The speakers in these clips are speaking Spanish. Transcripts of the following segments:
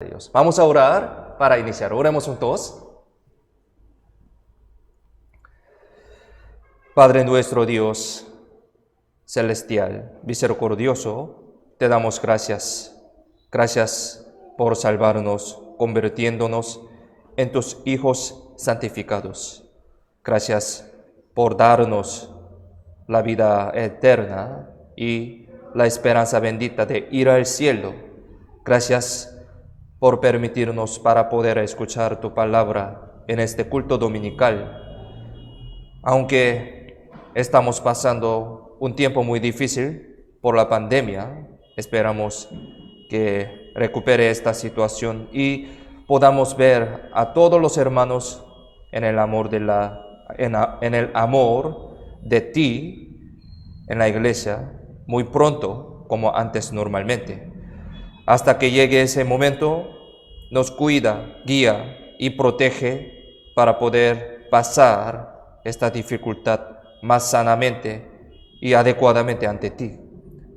Dios. Vamos a orar para iniciar. Oremos juntos. Padre nuestro Dios celestial, misericordioso, te damos gracias. Gracias por salvarnos, convirtiéndonos en tus hijos santificados. Gracias por darnos la vida eterna y la esperanza bendita de ir al cielo. Gracias por permitirnos para poder escuchar tu palabra en este culto dominical. Aunque estamos pasando un tiempo muy difícil por la pandemia, esperamos que recupere esta situación y podamos ver a todos los hermanos en el amor en el amor de ti en la iglesia muy pronto, como antes normalmente. Hasta que llegue ese momento, nos cuida, guía y protege para poder pasar esta dificultad más sanamente y adecuadamente ante ti.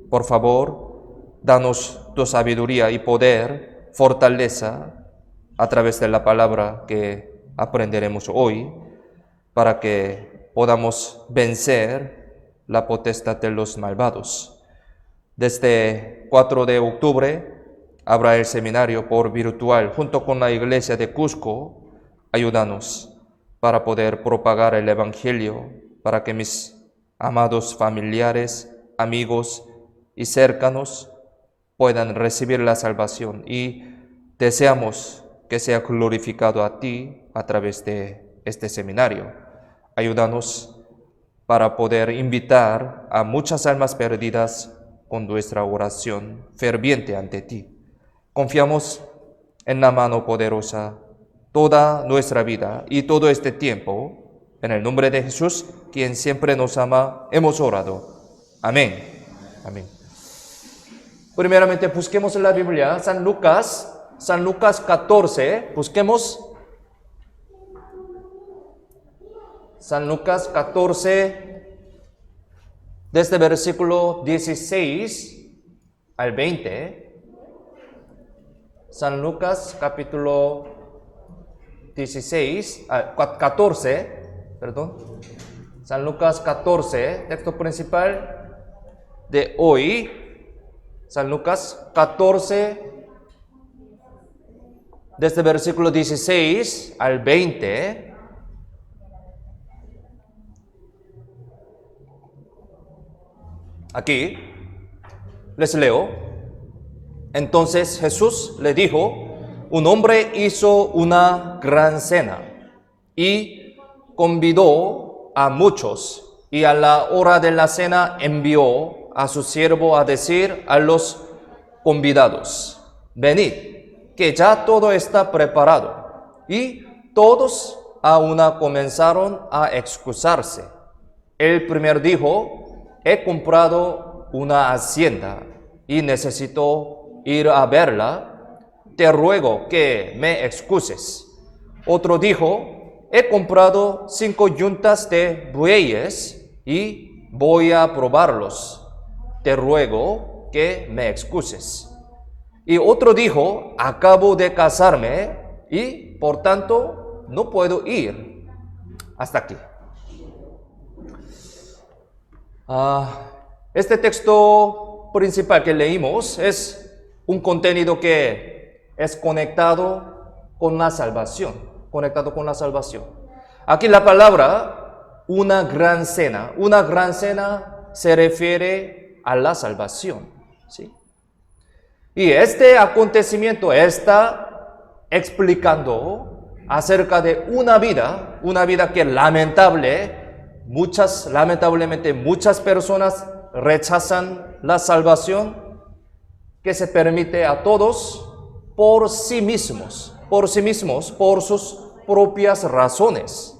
Por favor, danos tu sabiduría y poder, fortaleza a través de la palabra que aprenderemos hoy, para que podamos vencer la potestad de los malvados. Desde 4 de octubre habrá el seminario por virtual junto con la iglesia de Cusco. Ayúdanos para poder propagar el evangelio, para que mis amados familiares, amigos y cercanos puedan recibir la salvación, y deseamos que sea glorificado a ti a través de este seminario. Ayúdanos para poder invitar a muchas almas perdidas con nuestra oración ferviente ante ti. Confiamos en la mano poderosa toda nuestra vida y todo este tiempo. En el nombre de Jesús, quien siempre nos ama, hemos orado. Amén. Amén. Primeramente, busquemos en la Biblia San Lucas 14. Busquemos San Lucas 14, desde versículo 16 al 20. San Lucas capítulo 14, perdón. San Lucas 14, texto principal de hoy. San Lucas 14, desde versículo 16 al 20. Aquí les leo. Entonces Jesús le dijo: un hombre hizo una gran cena y convidó a muchos, y a la hora de la cena envió a su siervo a decir a los convidados: venid, que ya todo está preparado. Y todos a una comenzaron a excusarse. El primero dijo: he comprado una hacienda y necesito ir a verla, te ruego que me excuses. Otro dijo: he comprado 5 yuntas de bueyes y voy a probarlos, te ruego que me excuses. Y otro dijo: acabo de casarme y por tanto no puedo ir. Hasta aquí. Este texto principal que leímos es un contenido que es conectado con la salvación. Aquí la palabra una gran cena se refiere a la salvación, ¿sí? Y este acontecimiento está explicando acerca de una vida que lamentablemente muchas personas rechazan la salvación que se permite a todos por sí mismos, por sus propias razones.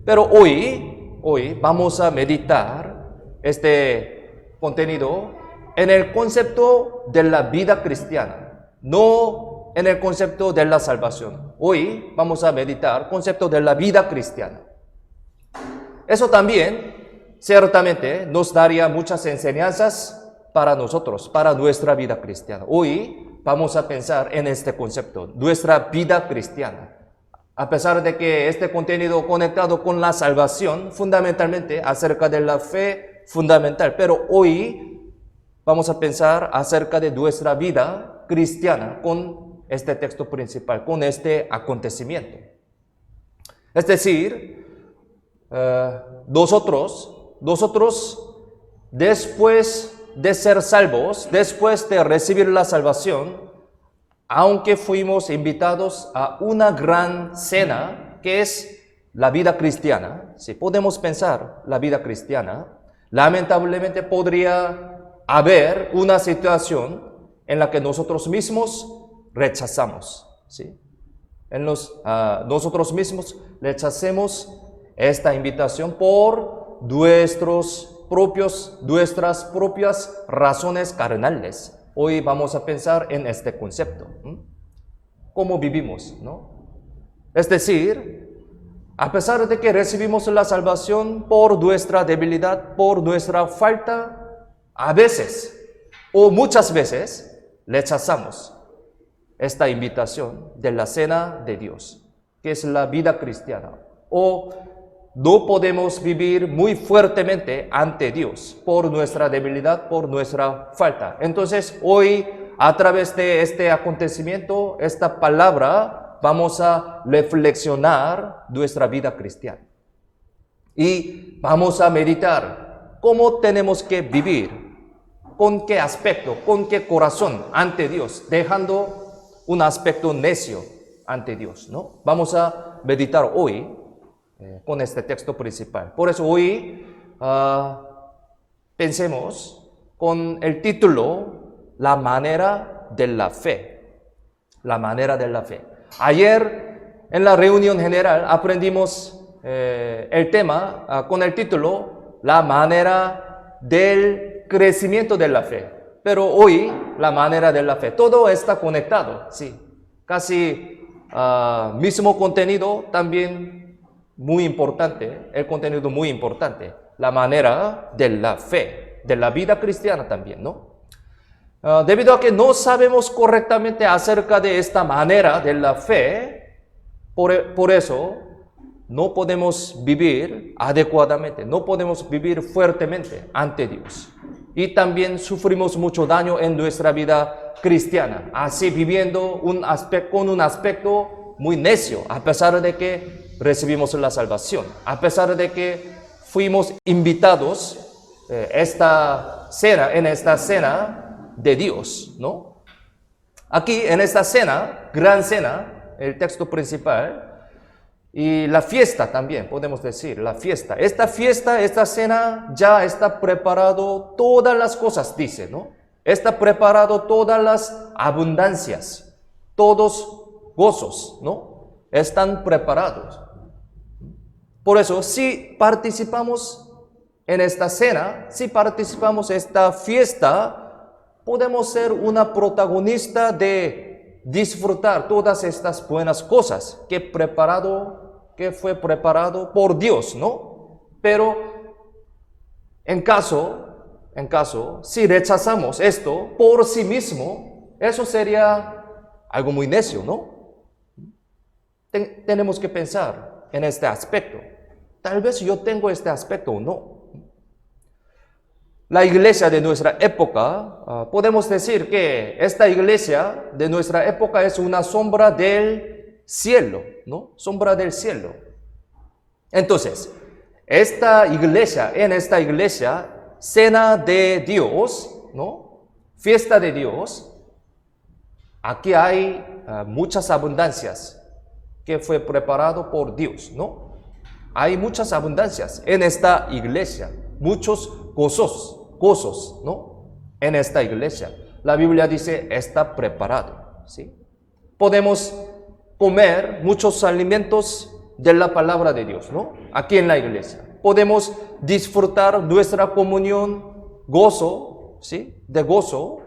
Pero hoy vamos a meditar este contenido en el concepto de la vida cristiana, no en el concepto de la salvación. Hoy vamos a meditar el concepto de la vida cristiana. Eso también ciertamente nos daría muchas enseñanzas para nosotros, para nuestra vida cristiana. Hoy vamos a pensar en este concepto, nuestra vida cristiana. A pesar de que este contenido conectado con la salvación, fundamentalmente acerca de la fe fundamental, pero hoy vamos a pensar acerca de nuestra vida cristiana con este texto principal, con este acontecimiento. Es decir, nosotros, después de ser salvos, después de recibir la salvación, aunque fuimos invitados a una gran cena, que es la vida cristiana, si podemos pensar la vida cristiana, lamentablemente podría haber una situación en la que nosotros mismos rechazamos, ¿sí? Nosotros mismos rechacemos esta invitación por nuestras propias razones carnales. Hoy vamos a pensar en este concepto. ¿Cómo vivimos, no? Es decir, a pesar de que recibimos la salvación por nuestra debilidad, por nuestra falta, a veces o muchas veces rechazamos esta invitación de la cena de Dios, que es la vida cristiana. O no podemos vivir muy fuertemente ante Dios por nuestra debilidad, por nuestra falta. Entonces, hoy, a través de este acontecimiento, esta palabra, vamos a reflexionar nuestra vida cristiana. Y vamos a meditar cómo tenemos que vivir, con qué aspecto, con qué corazón ante Dios, dejando un aspecto necio ante Dios, ¿no? Vamos a meditar hoy con este texto principal. Por eso hoy pensemos con el título La manera de la fe. La manera de la fe. Ayer en la reunión general aprendimos el tema con el título La manera del crecimiento de la fe. Pero hoy la manera de la fe. Todo está conectado, sí. Casi mismo contenido, también muy importante, el contenido muy importante, la manera de la fe, de la vida cristiana también, ¿no? Debido a que no sabemos correctamente acerca de esta manera de la fe, por eso no podemos vivir adecuadamente, no podemos vivir fuertemente ante Dios. Y también sufrimos mucho daño en nuestra vida cristiana, así viviendo con un aspecto muy necio, a pesar de que recibimos la salvación, a pesar de que fuimos invitados en esta cena de Dios, ¿no? Aquí en esta cena, gran cena, el texto principal, y la fiesta también, podemos decir, la fiesta. Esta cena ya está preparado todas las cosas, dice, ¿no? Está preparado todas las abundancias, todos gozos, ¿no? Están preparados. Por eso, si participamos en esta cena, si participamos en esta fiesta, podemos ser una protagonista de disfrutar todas estas buenas cosas que fue preparado por Dios, ¿no? Pero en caso, si rechazamos esto por sí mismo, eso sería algo muy necio, ¿no? Tenemos que pensar en este aspecto. Tal vez yo tengo este aspecto o no. La iglesia de nuestra época, podemos decir que esta iglesia de nuestra época es una sombra del cielo, ¿no? Sombra del cielo. Entonces, en esta iglesia, cena de Dios, ¿no? Fiesta de Dios, aquí hay muchas abundancias que fue preparado por Dios, ¿no? Hay muchas abundancias en esta iglesia, muchos gozos, ¿no? En esta iglesia. La Biblia dice, está preparado, ¿sí? Podemos comer muchos alimentos de la palabra de Dios, ¿no? Aquí en la iglesia. Podemos disfrutar nuestra comunión, gozo, ¿sí? De gozo,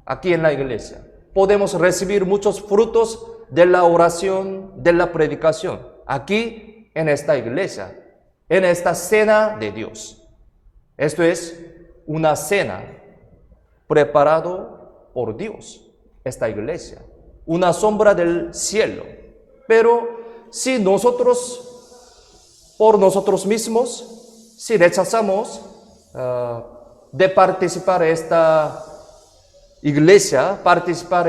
aquí en la iglesia. Podemos recibir muchos frutos de la oración, de la predicación, aquí en esta iglesia, en esta cena de Dios. Esto es una cena preparado por Dios, esta iglesia, una sombra del cielo. Pero si nosotros, por nosotros mismos, si rechazamos de participar en esta iglesia, participar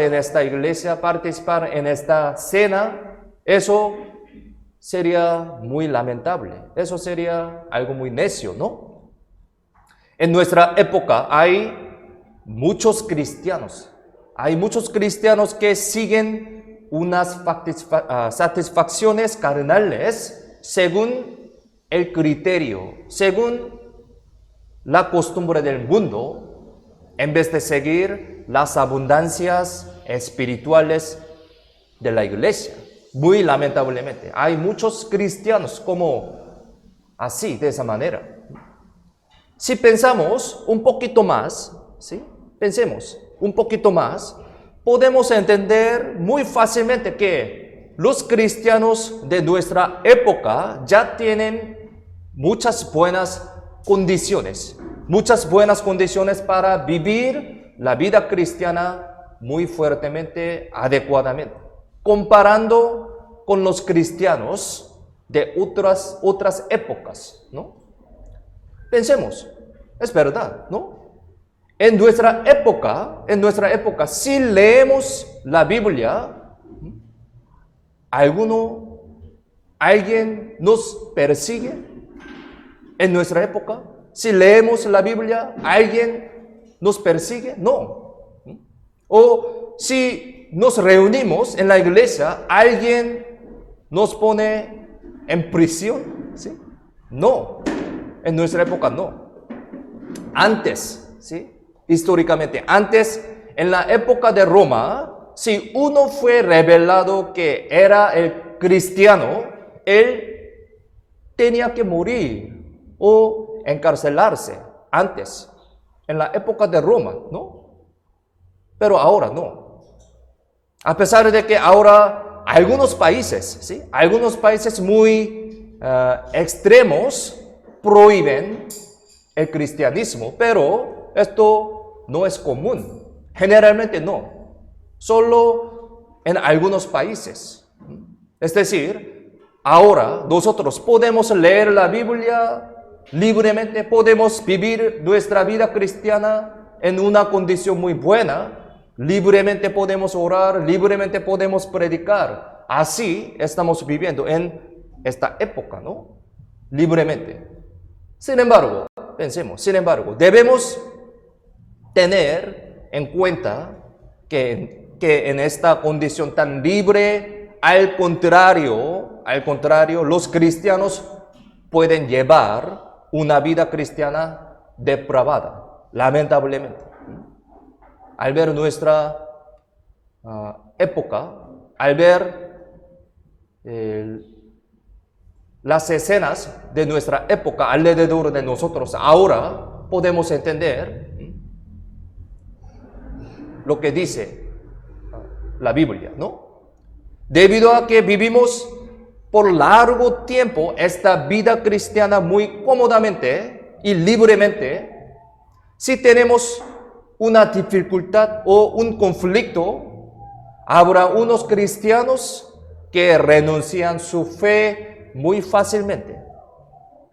en esta cena, eso sería muy lamentable. Eso sería algo muy necio, ¿no? En nuestra época hay muchos cristianos que siguen unas satisfacciones carnales según el criterio, según la costumbre del mundo, en vez de seguir las abundancias espirituales de la iglesia. Muy lamentablemente, hay muchos cristianos como así, de esa manera. Si pensamos un poquito más, ¿sí? Pensemos un poquito más, podemos entender muy fácilmente que los cristianos de nuestra época ya tienen muchas buenas condiciones para vivir la vida cristiana muy fuertemente, adecuadamente, comparando con los cristianos de otras épocas, ¿no? Pensemos, es verdad, ¿no? En nuestra época, si leemos la Biblia, ¿alguien nos persigue? En nuestra época, si leemos la Biblia, ¿alguien nos persigue? No. O si nos reunimos en la iglesia, ¿alguien nos pone en prisión? ¿Sí? No. En nuestra época no. Antes, ¿sí? Históricamente, en la época de Roma, si uno fue revelado que era el cristiano, él tenía que morir o encarcelarse antes, en la época de Roma, ¿no? Pero ahora no. A pesar de que ahora algunos países, ¿sí? Algunos países muy extremos prohíben el cristianismo, pero esto no es común. Generalmente no. Solo en algunos países. Es decir, ahora nosotros podemos leer la Biblia libremente, podemos vivir nuestra vida cristiana en una condición muy buena, libremente podemos orar, libremente podemos predicar. Así estamos viviendo en esta época, ¿no? Libremente. Sin embargo, debemos tener en cuenta que en esta condición tan libre, al contrario, los cristianos pueden llevar una vida cristiana depravada, lamentablemente. Al ver nuestra época, al ver las escenas de nuestra época alrededor de nosotros, ahora podemos entender lo que dice la Biblia, ¿no? Debido a que vivimos por largo tiempo esta vida cristiana muy cómodamente y libremente, si tenemos una dificultad o un conflicto, habrá unos cristianos que renuncian su fe muy fácilmente.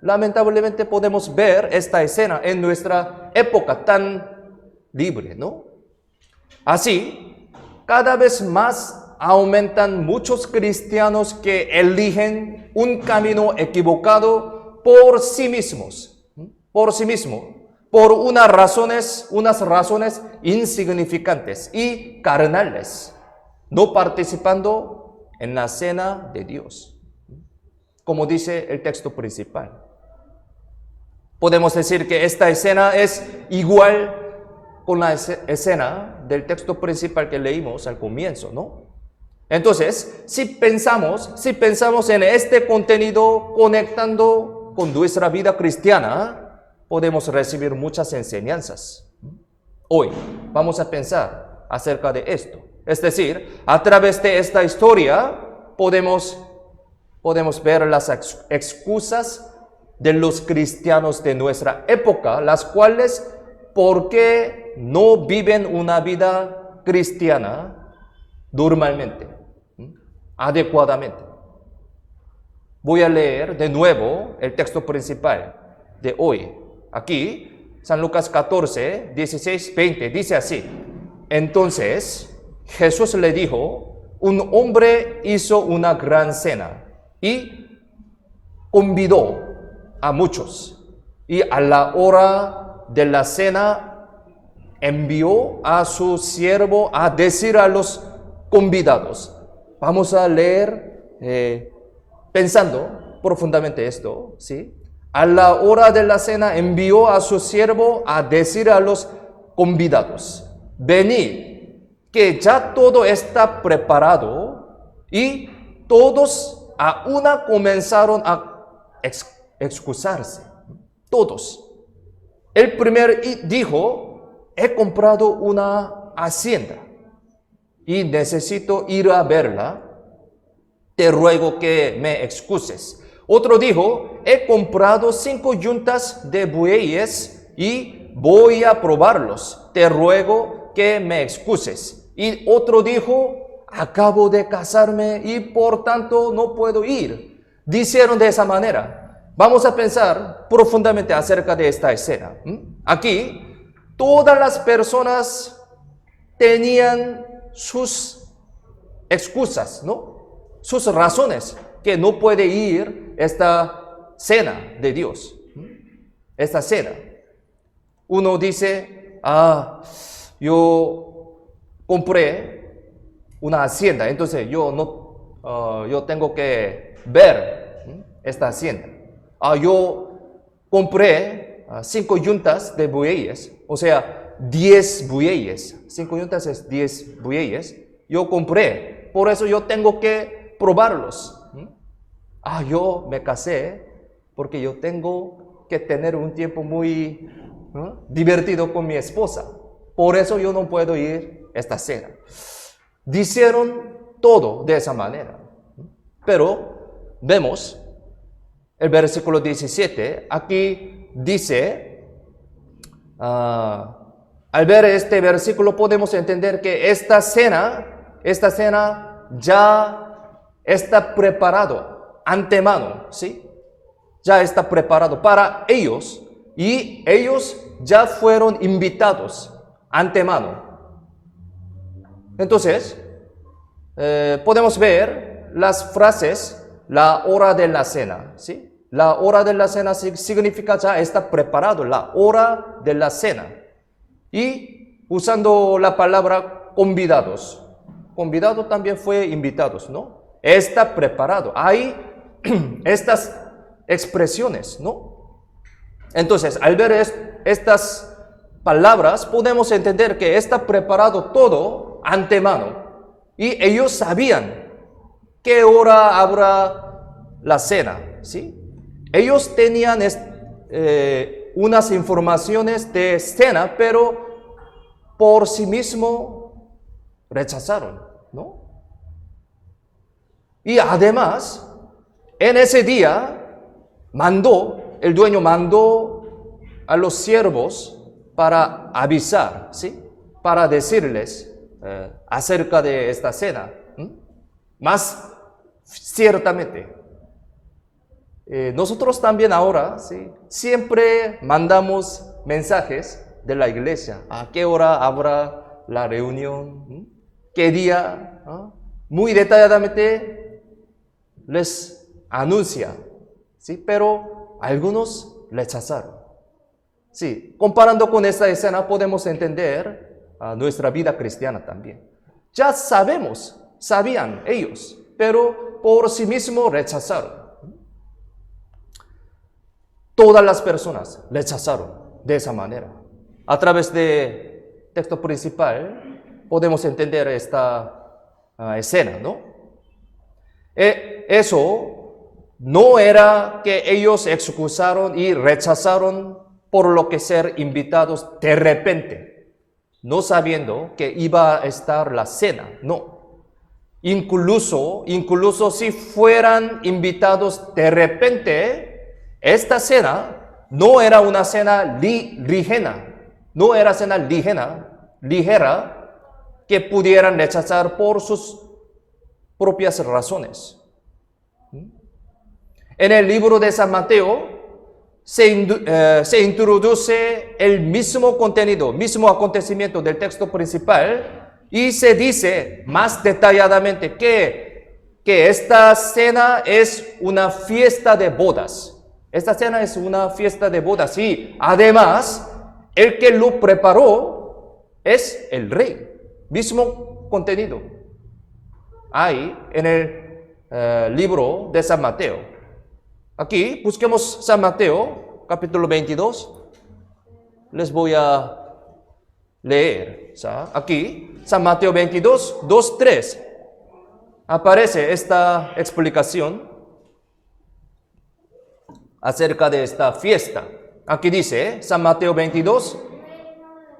Lamentablemente podemos ver esta escena en nuestra época tan libre, ¿no? Así, cada vez más aumentan muchos cristianos que eligen un camino equivocado por sí mismos, por unas razones insignificantes y carnales, no participando en la cena de Dios. Como dice el texto principal. Podemos decir que esta escena es igual con la escena del texto principal que leímos al comienzo, ¿no? Entonces, si pensamos en este contenido conectando con nuestra vida cristiana, podemos recibir muchas enseñanzas. Hoy vamos a pensar acerca de esto. Es decir, a través de esta historia podemos ver las excusas de los cristianos de nuestra época, las cuales ¿por qué no viven una vida cristiana normalmente, adecuadamente? Voy a leer de nuevo el texto principal de hoy. Aquí, San Lucas 14, 16, 20, dice así. Entonces, Jesús le dijo, un hombre hizo una gran cena y convidó a muchos. Y a la hora de la cena envió a su siervo a decir a los convidados. Vamos a leer pensando profundamente esto, ¿sí? A la hora de la cena envió a su siervo a decir a los convidados, venid, que ya todo está preparado, y todos a una comenzaron a excusarse, todos. El primero dijo, he comprado una hacienda y necesito ir a verla, te ruego que me excuses. Otro dijo, he comprado 5 yuntas de bueyes y voy a probarlos, te ruego que me excuses. Y otro dijo, acabo de casarme y por tanto no puedo ir. Dijeron de esa manera. Vamos a pensar profundamente acerca de esta escena. Aquí, todas las personas tenían sus excusas, ¿no? Sus razones que no puede ir esta cena de Dios, esta cena. Uno dice, yo compré una hacienda, entonces yo tengo que ver esta hacienda. Yo compré 5 yuntas de bueyes, o sea, 10 bueyes. 5 yuntas es 10 bueyes. Yo compré, por eso yo tengo que probarlos. Yo me casé porque yo tengo que tener un tiempo muy divertido con mi esposa. Por eso yo no puedo ir a esta cena. Dijeron todo de esa manera. Pero vemos el versículo 17. Aquí dice, al ver este versículo podemos entender que esta cena ya está preparado antemano, ¿sí? Ya está preparado para ellos y ellos ya fueron invitados antemano. Entonces, podemos ver las frases, la hora de la cena, ¿sí? La hora de la cena significa ya está preparado, la hora de la cena. Y usando la palabra convidados. Convidado también fue invitados, ¿no? Está preparado. Hay estas expresiones, ¿no? Entonces, al ver estas palabras, podemos entender que está preparado todo antemano. Y ellos sabían qué hora habrá la cena, ¿sí? Ellos tenían unas informaciones de cena, pero por sí mismo rechazaron, ¿no? Y además, en ese día, el dueño mandó a los siervos para avisar, ¿sí? Para decirles acerca de esta cena. Más ciertamente, nosotros también ahora, ¿sí? Siempre mandamos mensajes de la iglesia. ¿A qué hora habrá la reunión? ¿Qué día? Muy detalladamente les anuncia, ¿sí? Pero algunos rechazaron. Sí, comparando con esta escena podemos entender nuestra vida cristiana también. Ya sabían ellos, pero por sí mismos rechazaron. Todas las personas rechazaron de esa manera. A través del texto principal podemos entender esta escena, ¿no? Eso no era que ellos excusaron y rechazaron por lo que ser invitados de repente, no sabiendo que iba a estar la cena, no. Incluso si fueran invitados de repente, esta cena no era una cena ligera, No era cena ligera que pudieran rechazar por sus propias razones. En el libro de San Mateo se introduce el mismo contenido, mismo acontecimiento del texto principal y se dice más detalladamente que esta cena es una fiesta de bodas. Esta cena es una fiesta de bodas y además el que lo preparó es el rey. Mismo contenido hay en el libro de San Mateo. Aquí busquemos San Mateo, capítulo 22. Les voy a leer. Aquí, San Mateo 22, 2, 3. Aparece esta explicación acerca de esta fiesta. Aquí dice, San Mateo 22,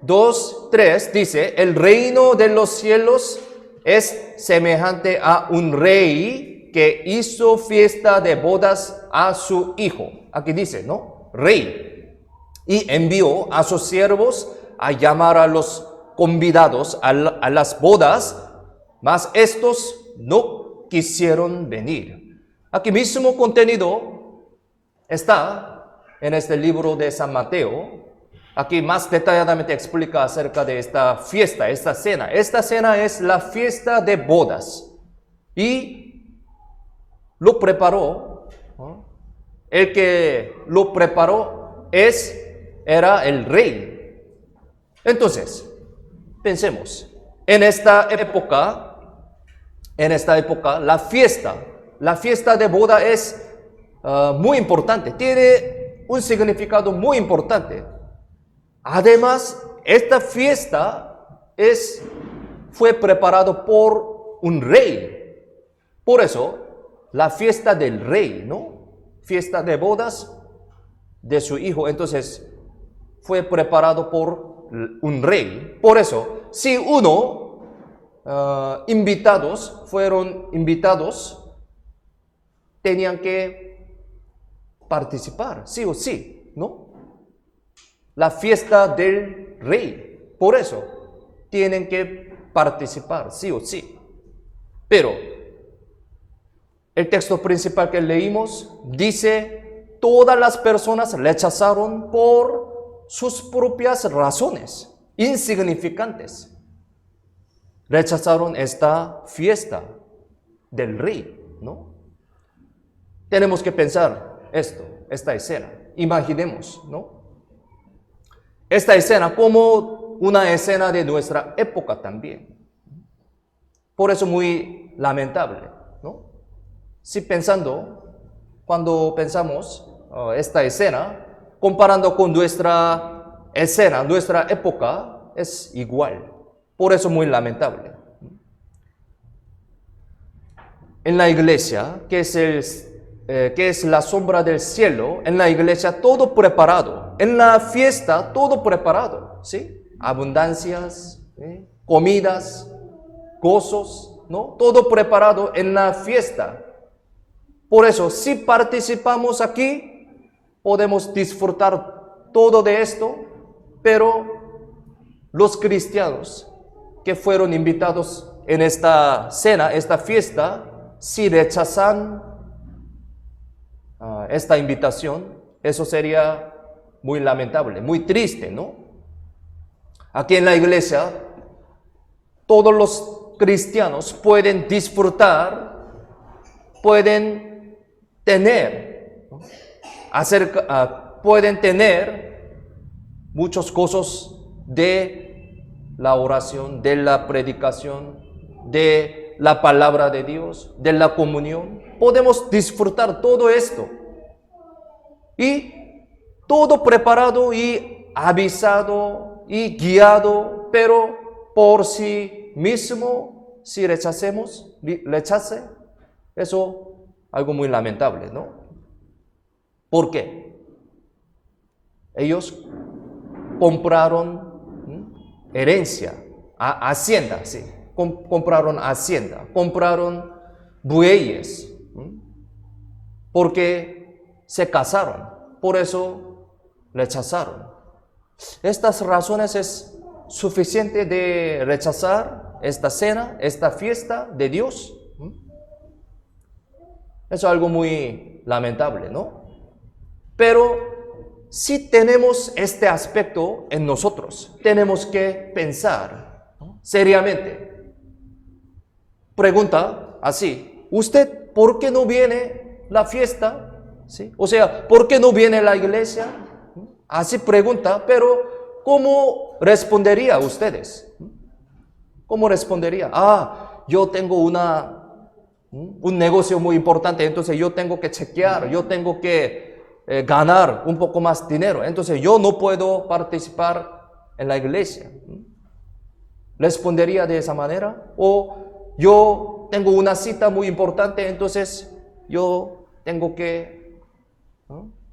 2, 3, dice, el reino de los cielos es semejante a un rey que hizo fiesta de bodas a su hijo. Aquí dice, ¿no? Rey. Y envió a sus siervos a llamar a los convidados a las bodas, mas estos no quisieron venir. Aquí mismo contenido está en este libro de San Mateo. Aquí más detalladamente explica acerca de esta fiesta, esta cena. Esta cena es la fiesta de bodas. Y lo preparó, ¿no? El que lo preparó era el rey. Entonces, pensemos, en esta época, la fiesta de boda es muy importante, tiene un significado muy importante. Además, esta fiesta fue preparada por un rey. Por eso, la fiesta del rey, ¿no? Fiesta de bodas de su hijo. Entonces, fue preparado por un rey. Por eso, si fueron invitados, tenían que participar, sí o sí, ¿no? La fiesta del rey. Por eso, tienen que participar, sí o sí. Pero, el texto principal que leímos dice, todas las personas rechazaron por sus propias razones, insignificantes. Rechazaron esta fiesta del rey, ¿no? Tenemos que pensar esta escena. Imaginemos, ¿no? Esta escena como una escena de nuestra época también. Por eso muy lamentable, ¿no? Cuando pensamos esta escena, comparando con nuestra escena, nuestra época, es igual. Por eso muy lamentable. En la iglesia, que es la sombra del cielo, en la iglesia todo preparado. En la fiesta todo preparado, ¿sí? Abundancias, comidas, gozos, ¿no? Todo preparado en la fiesta. Por eso, si participamos aquí, podemos disfrutar todo de esto, pero los cristianos que fueron invitados en esta cena, esta fiesta, si rechazan esta invitación, eso sería muy lamentable, muy triste, ¿no? Aquí en la iglesia, todos los cristianos pueden disfrutar, pueden tener, ¿no? Pueden tener muchos gozos de la oración, de la predicación, de la palabra de Dios, de la comunión. Podemos disfrutar todo esto. Y todo preparado y avisado y guiado, pero por sí mismo, si rechace, eso algo muy lamentable, ¿no? ¿Por qué? Ellos compraron herencia, hacienda, sí. Compraron hacienda, compraron bueyes, porque se casaron, por eso rechazaron. Estas razones es suficiente de rechazar esta cena, esta fiesta de Dios. Eso es algo muy lamentable, ¿no? Pero si tenemos este aspecto en nosotros, tenemos que pensar, ¿no?, seriamente. Pregunta así: ¿usted por qué no viene la fiesta? ¿Sí? O sea, ¿por qué no viene la iglesia? Así pregunta, pero ¿cómo respondería ustedes? ¿Cómo respondería? Yo tengo un negocio muy importante, entonces yo tengo que chequear, yo tengo que ganar un poco más dinero, entonces yo no puedo participar en la iglesia. ¿Respondería de esa manera? ¿O yo tengo una cita muy importante, entonces yo tengo que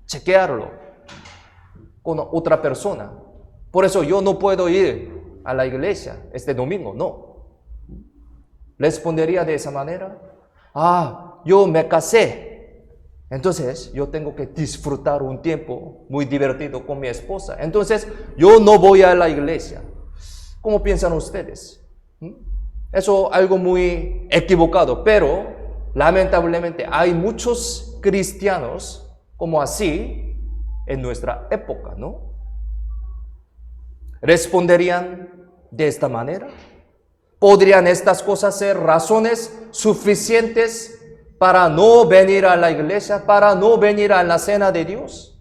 chequearlo con otra persona, por eso yo no puedo ir a la iglesia este domingo? No. ¿Respondería de esa manera? Yo me casé, entonces yo tengo que disfrutar un tiempo muy divertido con mi esposa, entonces yo no voy a la iglesia. ¿Cómo piensan ustedes? Eso es algo muy equivocado, pero lamentablemente hay muchos cristianos como así en nuestra época, ¿no? ¿Responderían de esta manera? ¿Podrían estas cosas ser razones suficientes para no venir a la iglesia, para no venir a la cena de Dios?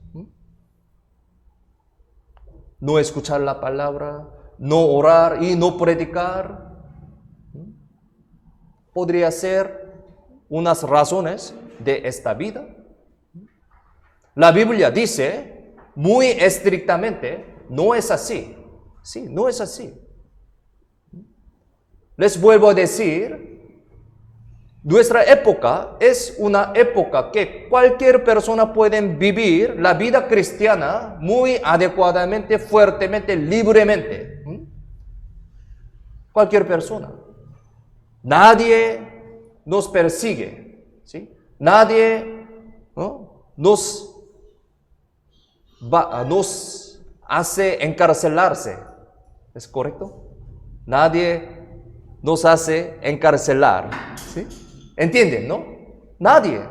No escuchar la palabra, no orar y no predicar. ¿Podría ser unas razones de esta vida? La Biblia dice muy estrictamente, no es así. Sí, no es así. Les vuelvo a decir, nuestra época es una época que cualquier persona puede vivir la vida cristiana muy adecuadamente, fuertemente, libremente. Cualquier persona. Nadie nos persigue, ¿sí? Nadie, ¿no?, nos hace encarcelarse. ¿Es correcto? Nadie nos hace encarcelar. ¿Sí? ¿Entienden, no? Nadie.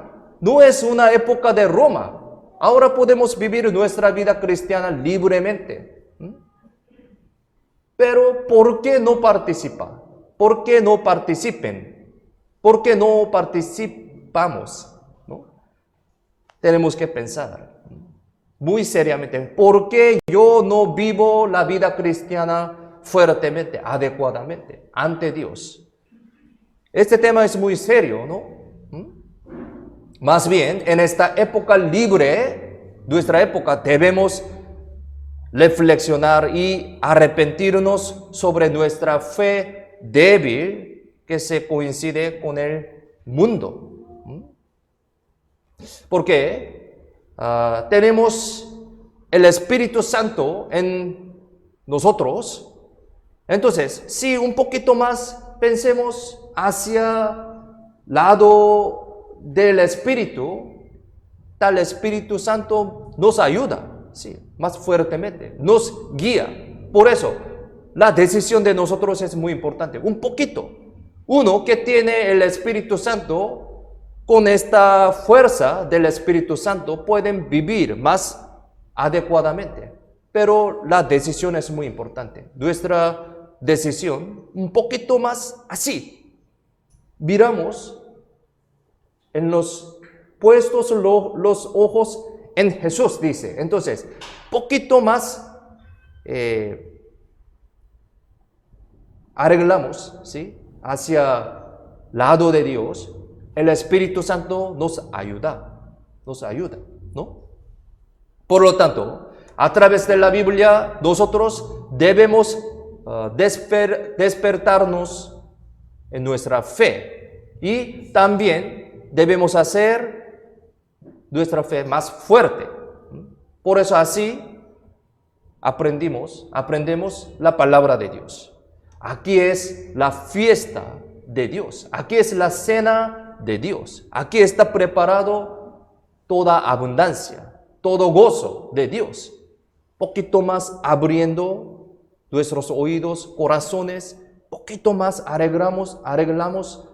No es una época de Roma. Ahora podemos vivir nuestra vida cristiana libremente. Pero ¿por qué no participa? ¿Por qué no participen? ¿Por qué no participamos? ¿No? Tenemos que pensar muy seriamente, ¿por qué yo no vivo la vida cristiana fuertemente, adecuadamente, ante Dios? Este tema es muy serio, ¿no? Más bien, en esta época libre, nuestra época, debemos reflexionar y arrepentirnos sobre nuestra fe débil que se coincide con el mundo. Porque tenemos el Espíritu Santo en nosotros. Entonces, si un poquito más pensemos hacia lado del Espíritu, tal Espíritu Santo nos ayuda, sí, más fuertemente, nos guía. Por eso, la decisión de nosotros es muy importante. Un poquito. Uno que tiene el Espíritu Santo, con esta fuerza del Espíritu Santo, pueden vivir más adecuadamente. Pero la decisión es muy importante. Nuestra decisión, un poquito más así. Miramos en los puestos los ojos en Jesús, dice. Entonces, poquito más arreglamos, ¿sí?, hacia lado de Dios. El Espíritu Santo nos ayuda, ¿no? Por lo tanto, a través de la Biblia, nosotros debemos despertarnos en nuestra fe y también debemos hacer nuestra fe más fuerte. Por eso así aprendemos la palabra de Dios. Aquí es la fiesta de Dios, aquí es la cena de Dios, aquí está preparado toda abundancia, todo gozo de Dios. poquito más abriendo nuestros oídos, corazones, poquito más arreglamos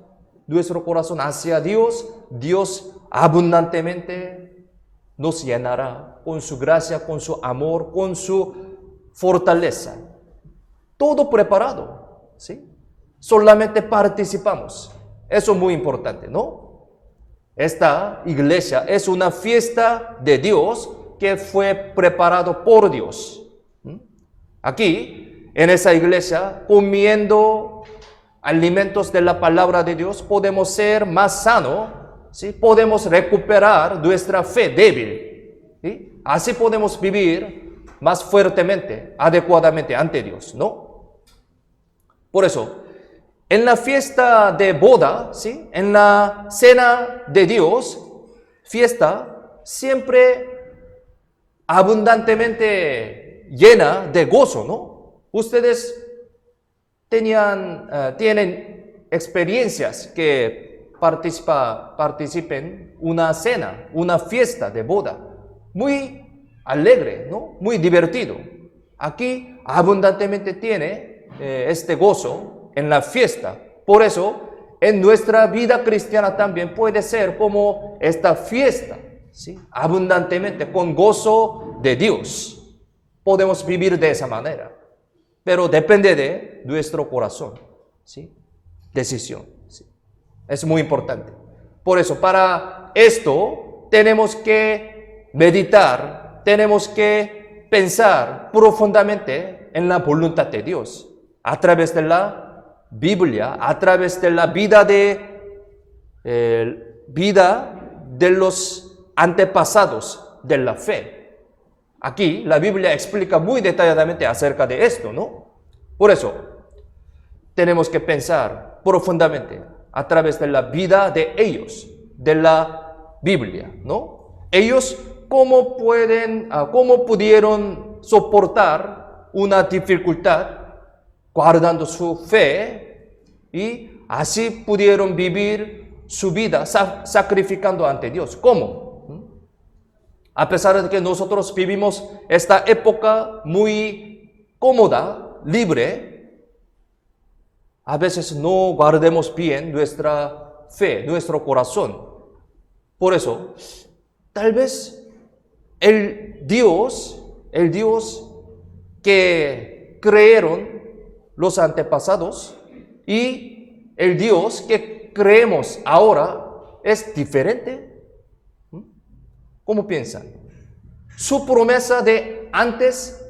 nuestro corazón hacia Dios, Dios abundantemente nos llenará con su gracia, con su amor, con su fortaleza. Todo preparado, ¿sí? Solamente participamos. Eso es muy importante, ¿no? Esta iglesia es una fiesta de Dios que fue preparado por Dios. Aquí, en esa iglesia, comiendo alimentos de la palabra de Dios, podemos ser más sanos, ¿sí? Podemos recuperar nuestra fe débil, ¿sí? Así podemos vivir más fuertemente, adecuadamente ante Dios, ¿no? Por eso, en la fiesta de boda, ¿sí? En la cena de Dios, fiesta siempre abundantemente llena de gozo, ¿no? Ustedes tienen experiencias que participen una cena, una fiesta de boda, muy alegre, ¿no? Muy divertido. Aquí abundantemente tiene este gozo en la fiesta. Por eso, en nuestra vida cristiana también puede ser como esta fiesta, ¿sí? Abundantemente, con gozo de Dios. Podemos vivir de esa manera. Pero depende de nuestro corazón, ¿sí? Decisión, ¿sí? Es muy importante. Por eso, para esto, tenemos que meditar, tenemos que pensar profundamente en la voluntad de Dios, a través de la Biblia, a través de la vida de los antepasados de la fe. Aquí la Biblia explica muy detalladamente acerca de esto, ¿no? Por eso, tenemos que pensar profundamente a través de la vida de ellos, de la Biblia, ¿no? Ellos, ¿cómo pudieron soportar una dificultad guardando su fe y así pudieron vivir su vida sacrificando ante Dios? ¿Cómo? A pesar de que nosotros vivimos esta época muy cómoda, libre, a veces no guardemos bien nuestra fe, nuestro corazón. Por eso, tal vez el Dios que creyeron los antepasados y el Dios que creemos ahora es diferente. ¿Cómo piensan? Su promesa de antes,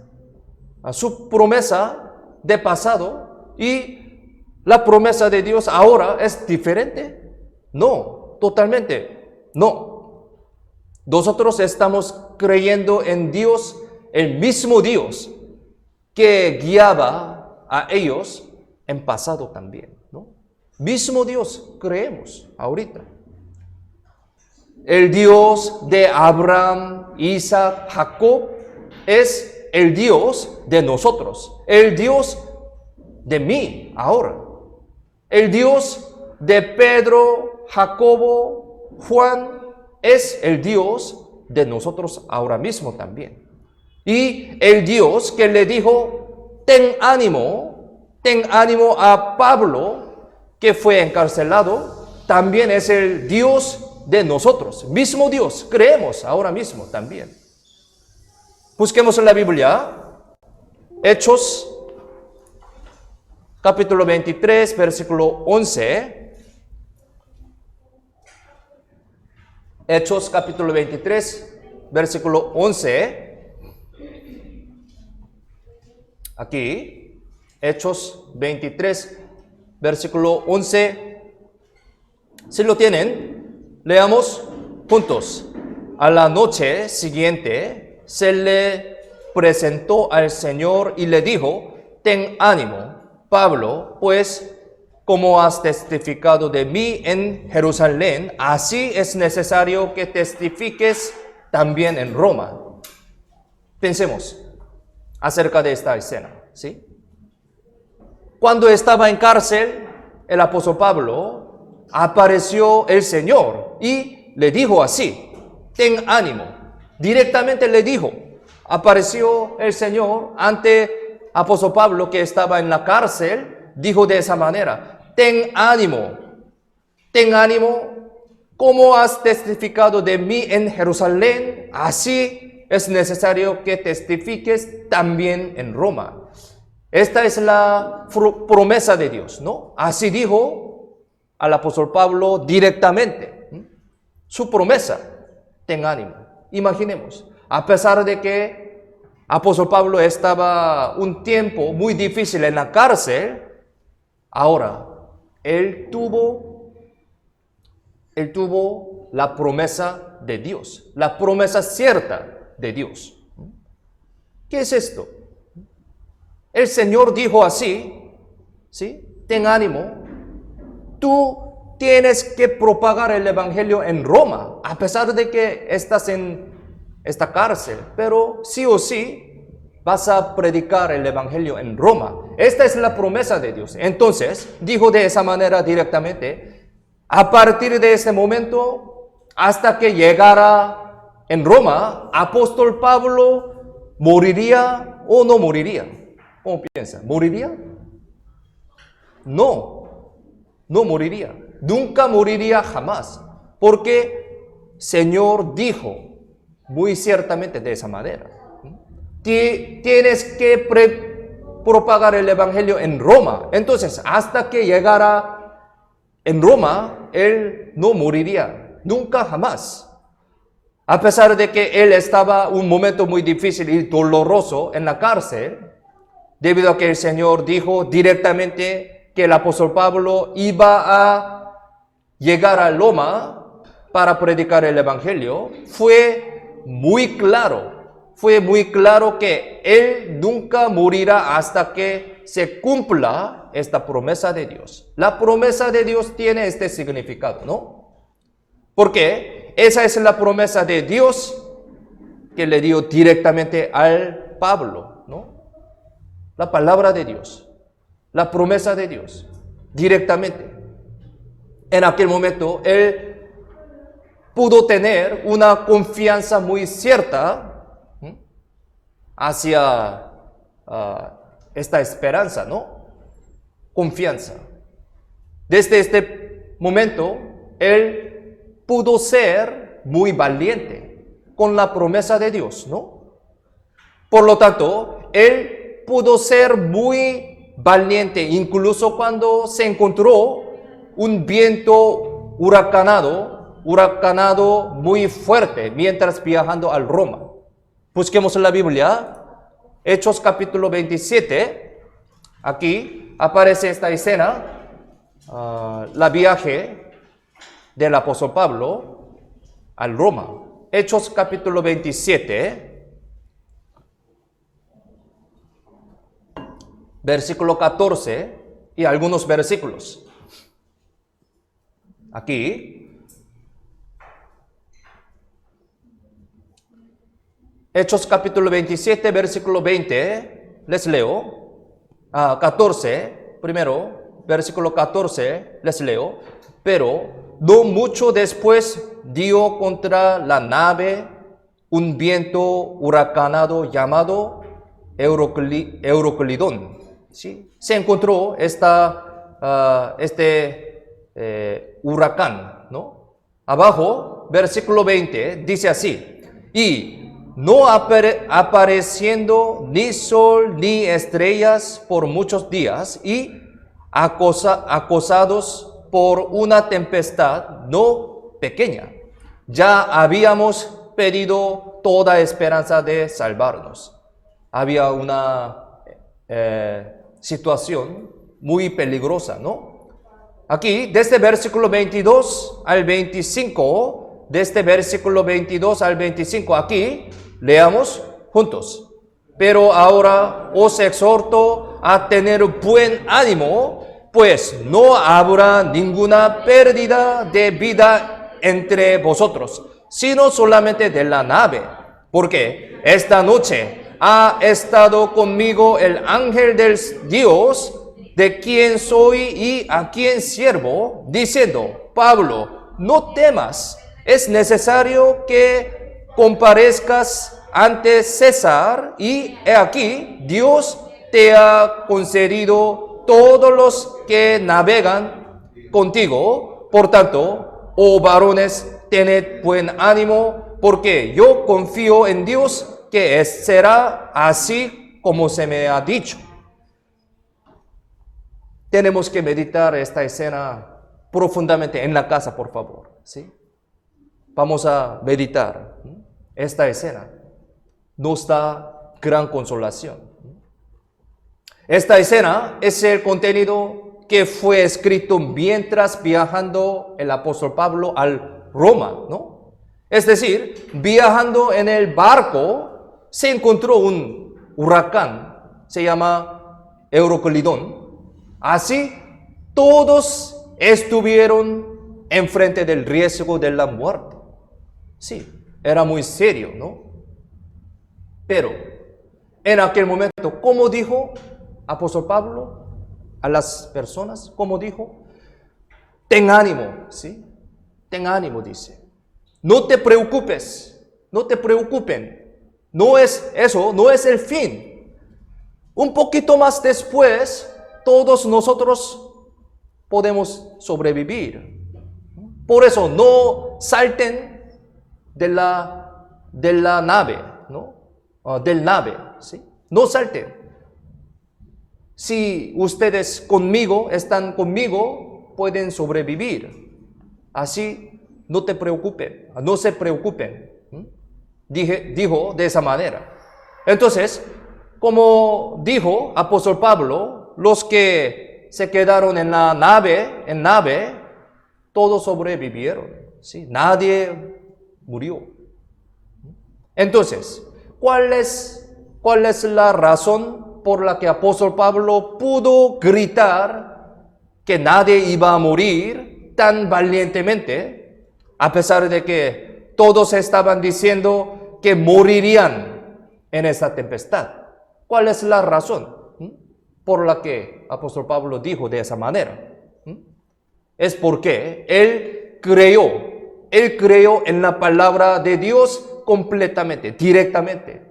su promesa de pasado y la promesa de Dios ahora es diferente. No, totalmente no. Nosotros estamos creyendo en Dios, el mismo Dios que guiaba a ellos en pasado también, ¿no? Mismo Dios creemos ahorita. El Dios de Abraham, Isaac, Jacob es el Dios de nosotros. El Dios de mí ahora. El Dios de Pedro, Jacobo, Juan es el Dios de nosotros ahora mismo también. Y el Dios que le dijo, ten ánimo a Pablo, que fue encarcelado, también es el Dios de nosotros, mismo Dios, creemos ahora mismo también. Busquemos en la Biblia, Hechos, capítulo 23, versículo 11. Hechos, capítulo 23, versículo 11. Aquí, Hechos 23, versículo 11. Si lo tienen, leamos juntos. A la noche siguiente se le presentó al Señor y le dijo, ten ánimo, Pablo, pues como has testificado de mí en Jerusalén, así es necesario que testifiques también en Roma. Pensemos acerca de esta escena, ¿sí? Cuando estaba en cárcel, el apóstol Pablo, apareció el Señor y le dijo así, ten ánimo. Directamente le dijo, apareció el Señor ante apóstol Pablo, que estaba en la cárcel, dijo de esa manera: ten ánimo, como has testificado de mí en Jerusalén, así es necesario que testifiques también en Roma. Esta es la promesa de Dios, ¿no? Así dijo al apóstol Pablo directamente. Su promesa: ten ánimo. Imaginemos, a pesar de que apóstol Pablo estaba un tiempo muy difícil en la cárcel, ahora él tuvo la promesa de Dios, la promesa cierta de Dios. ¿Qué es esto? El Señor dijo así, ¿sí? Ten ánimo, tú tienes que propagar el evangelio en Roma, a pesar de que estás en esta cárcel, pero sí o sí vas a predicar el evangelio en Roma. Esta es la promesa de Dios. Entonces, dijo de esa manera directamente: a partir de ese momento, hasta que llegara en Roma, apóstol Pablo moriría o no moriría. ¿Cómo piensa? ¿Moriría? No moriría. Nunca moriría jamás. Porque Señor dijo muy ciertamente de esa manera: tienes que propagar el evangelio en Roma. Entonces, hasta que llegara en Roma, él no moriría. Nunca jamás. A pesar de que él estaba un momento muy difícil y doloroso en la cárcel, debido a que el Señor dijo directamente que el apóstol Pablo iba a llegar a Roma para predicar el evangelio, fue muy claro que él nunca morirá hasta que se cumpla esta promesa de Dios. La promesa de Dios tiene este significado, ¿no? Porque esa es la promesa de Dios que le dio directamente al Pablo, ¿no? La palabra de Dios, la promesa de Dios, directamente. En aquel momento, él pudo tener una confianza muy cierta hacia esta esperanza, ¿no? Confianza. Desde este momento, él pudo ser muy valiente con la promesa de Dios, ¿no? Por lo tanto, él pudo ser muy valiente, incluso cuando se encontró un viento huracanado muy fuerte mientras viajando al Roma. Busquemos en la Biblia, Hechos capítulo 27. Aquí aparece esta escena, la viaje del apóstol Pablo al Roma. Hechos capítulo 27. Versículo 14 y algunos versículos. Aquí. Hechos capítulo 27, versículo 20. Les leo. 14, primero, versículo 14, les leo. Pero no mucho después dio contra la nave un viento huracanado llamado Euroclidón. ¿Sí? Se encontró huracán, ¿no? Abajo, versículo 20, dice así: y no apareciendo ni sol ni estrellas por muchos días, y acosados por una tempestad no pequeña, ya habíamos perdido toda esperanza de salvarnos. Había una situación muy peligrosa, ¿no? Aquí, desde versículo 22 al 25, aquí, leamos juntos. Pero ahora os exhorto a tener buen ánimo, pues no habrá ninguna pérdida de vida entre vosotros, sino solamente de la nave, porque esta noche ha estado conmigo el ángel del Dios, de quien soy y a quien sirvo, diciendo: Pablo, no temas, es necesario que comparezcas ante César, y he aquí, Dios te ha concedido todos los que navegan contigo. Por tanto, oh varones, tened buen ánimo, porque yo confío en Dios, que será así como se me ha dicho. Tenemos que meditar esta escena profundamente en la casa, por favor, ¿sí? Vamos a meditar esta escena. Nos da gran consolación. Esta escena es el contenido que fue escrito mientras viajando el apóstol Pablo al Roma, ¿no? Es decir, viajando en el barco, se encontró un huracán, se llama Euroclidón. Así, todos estuvieron enfrente del riesgo de la muerte. Sí, era muy serio, ¿no? Pero, en aquel momento, ¿cómo dijo apóstol Pablo a las personas? ¿Cómo dijo? Ten ánimo, ¿sí? Ten ánimo, dice. No te preocupes, no te preocupen. No es eso, no es el fin. Un poquito más después, todos nosotros podemos sobrevivir. Por eso, no salten de la nave, ¿no? Del nave, ¿sí? No salten. Si ustedes están conmigo, pueden sobrevivir. Así, no te preocupen, no se preocupen. Dijo de esa manera. Entonces, como dijo apóstol Pablo, los que se quedaron en la nave, todos sobrevivieron, ¿sí? Nadie murió. Entonces, ¿cuál es la razón por la que apóstol Pablo pudo gritar que nadie iba a morir tan valientemente, a pesar de que todos estaban diciendo que morirían en esta tempestad? ¿Cuál es la razón por la que apóstol Pablo dijo de esa manera? Es porque él creyó en la palabra de Dios completamente, directamente.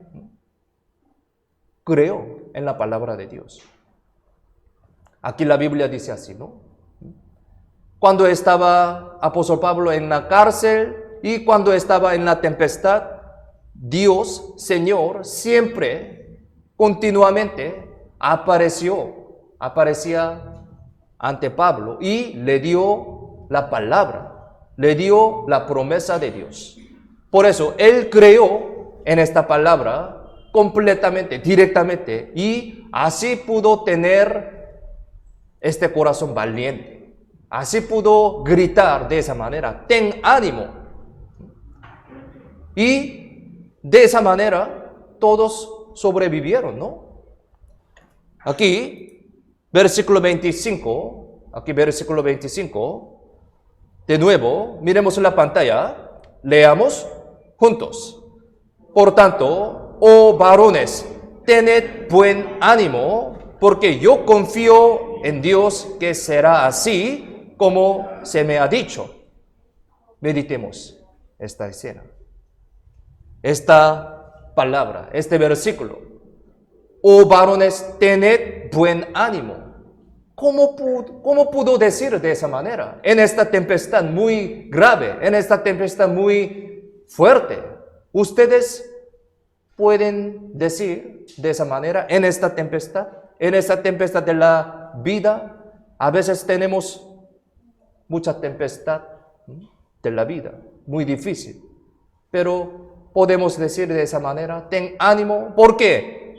Creyó en la palabra de Dios. Aquí la Biblia dice así, ¿no? Cuando estaba apóstol Pablo en la cárcel y cuando estaba en la tempestad, Dios, Señor, siempre, continuamente, aparecía ante Pablo y le dio la palabra, le dio la promesa de Dios. Por eso, él creyó en esta palabra completamente, directamente, y así pudo tener este corazón valiente. Así pudo gritar de esa manera, ten ánimo. Y de esa manera todos sobrevivieron, ¿no? Aquí, versículo 25, de nuevo, miremos en la pantalla, leamos juntos. Por tanto, oh varones, tened buen ánimo, porque yo confío en Dios que será así como se me ha dicho. Meditemos esta escena, esta palabra, este versículo. Oh varones, tened buen ánimo. ¿Cómo pudo decir de esa manera? En esta tempestad muy grave, en esta tempestad muy fuerte. Ustedes pueden decir de esa manera, en esta tempestad de la vida, a veces tenemos mucha tempestad de la vida, muy difícil. Pero podemos decir de esa manera, ten ánimo, ¿por qué?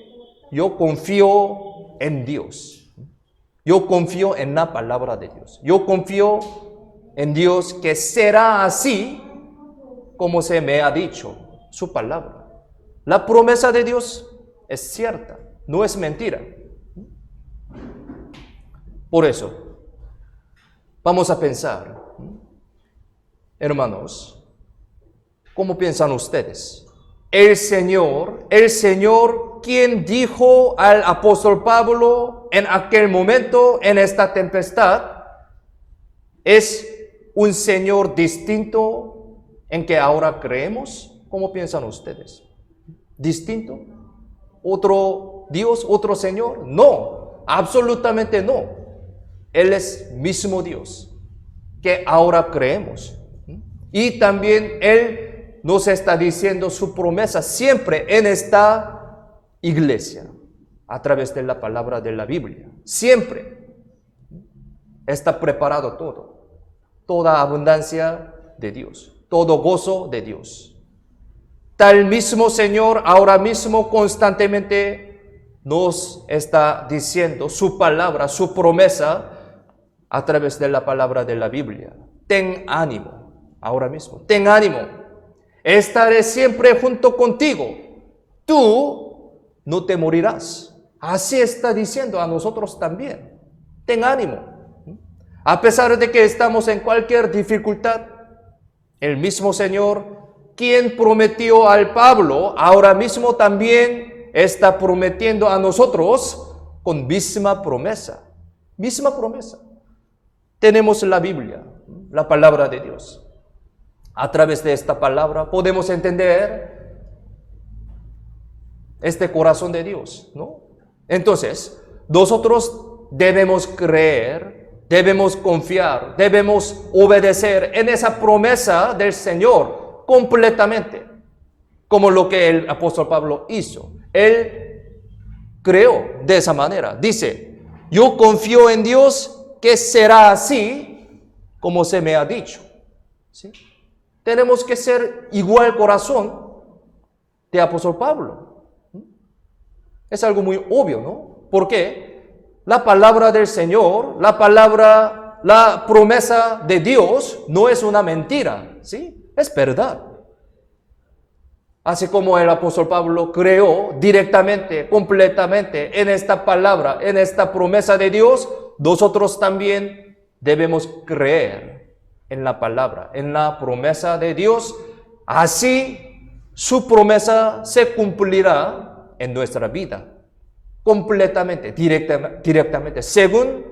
Yo confío en Dios. Yo confío en la palabra de Dios. Yo confío en Dios que será así como se me ha dicho su palabra. La promesa de Dios es cierta, no es mentira. Por eso, vamos a pensar, hermanos, ¿cómo piensan ustedes? El Señor, quien dijo al apóstol Pablo en aquel momento, en esta tempestad, es un Señor distinto en que ahora creemos. ¿Cómo piensan ustedes? distinto, otro Dios, otro Señor. No, absolutamente no. Él es mismo Dios que ahora creemos. Y también Él nos está diciendo su promesa siempre en esta iglesia, a través de la palabra de la Biblia. Siempre está preparado todo, toda abundancia de Dios, todo gozo de Dios. Tal mismo Señor ahora mismo constantemente nos está diciendo su palabra, su promesa, a través de la palabra de la Biblia. Ten ánimo, ahora mismo, ten ánimo. Estaré siempre junto contigo. Tú no te morirás. Así está diciendo a nosotros también. Ten ánimo. A pesar de que estamos en cualquier dificultad, el mismo Señor, quien prometió al Pablo, ahora mismo también está prometiendo a nosotros con misma promesa. Misma promesa. Tenemos la Biblia, la palabra de Dios. A través de esta palabra podemos entender este corazón de Dios, ¿no? Entonces, nosotros debemos creer, debemos confiar, debemos obedecer en esa promesa del Señor completamente, como lo que el apóstol Pablo hizo. Él creó de esa manera. Dice, yo confío en Dios que será así como se me ha dicho. ¿Sí? Tenemos que ser igual corazón de apóstol Pablo. Es algo muy obvio, ¿no? Porque la palabra del Señor, la promesa de Dios no es una mentira, ¿sí? Es verdad. Así como el apóstol Pablo creó directamente, completamente en esta palabra, en esta promesa de Dios, nosotros también debemos creer en la palabra, en la promesa de Dios. Así su promesa se cumplirá en nuestra vida, completamente, directamente, según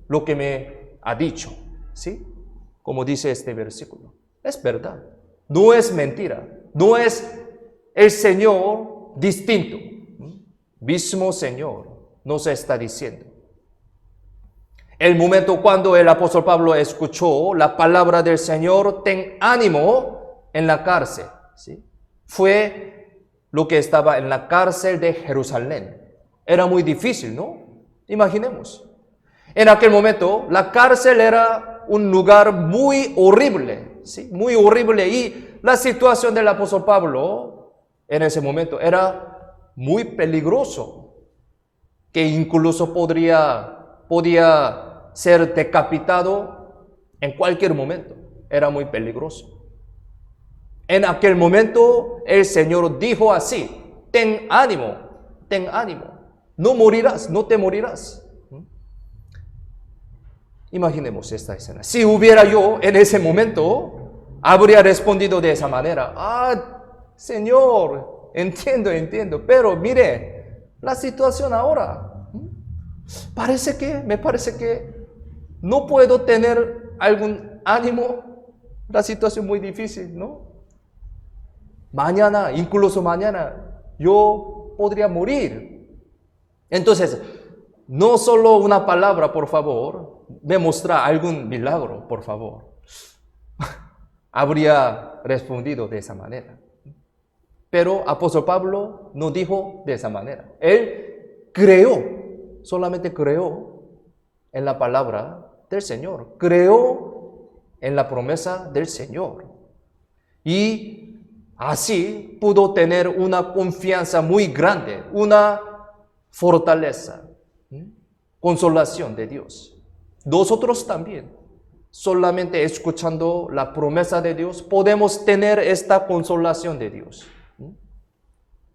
lo que me ha dicho, ¿sí? Como dice este versículo. Es verdad, no es mentira, no es el Señor distinto. Mismo Señor nos está diciendo. El momento cuando el apóstol Pablo escuchó la palabra del Señor, ten ánimo en la cárcel, ¿sí? Fue lo que estaba en la cárcel de Jerusalén. Era muy difícil, ¿no? Imaginemos. En aquel momento, la cárcel era un lugar muy horrible, ¿sí? Muy horrible. Y la situación del apóstol Pablo en ese momento era muy peligroso, que incluso podía ser decapitado en cualquier momento. Era muy peligroso. En aquel momento el Señor dijo así, ten ánimo, no morirás, no te morirás. Imaginemos esta escena. Si hubiera yo en ese momento, habría respondido de esa manera, Señor, entiendo, pero mire, la situación ahora, me parece que no puedo tener algún ánimo, la situación muy difícil, ¿no? Incluso mañana, yo podría morir. Entonces, no solo una palabra, por favor, me muestra algún milagro, por favor. Habría respondido de esa manera. Pero apóstol Pablo no dijo de esa manera. Él solamente creó en la palabra del Señor, creó en la promesa del Señor. Y así pudo tener una confianza muy grande, una fortaleza, consolación de Dios. Nosotros también, solamente escuchando la promesa de Dios, podemos tener esta consolación de Dios.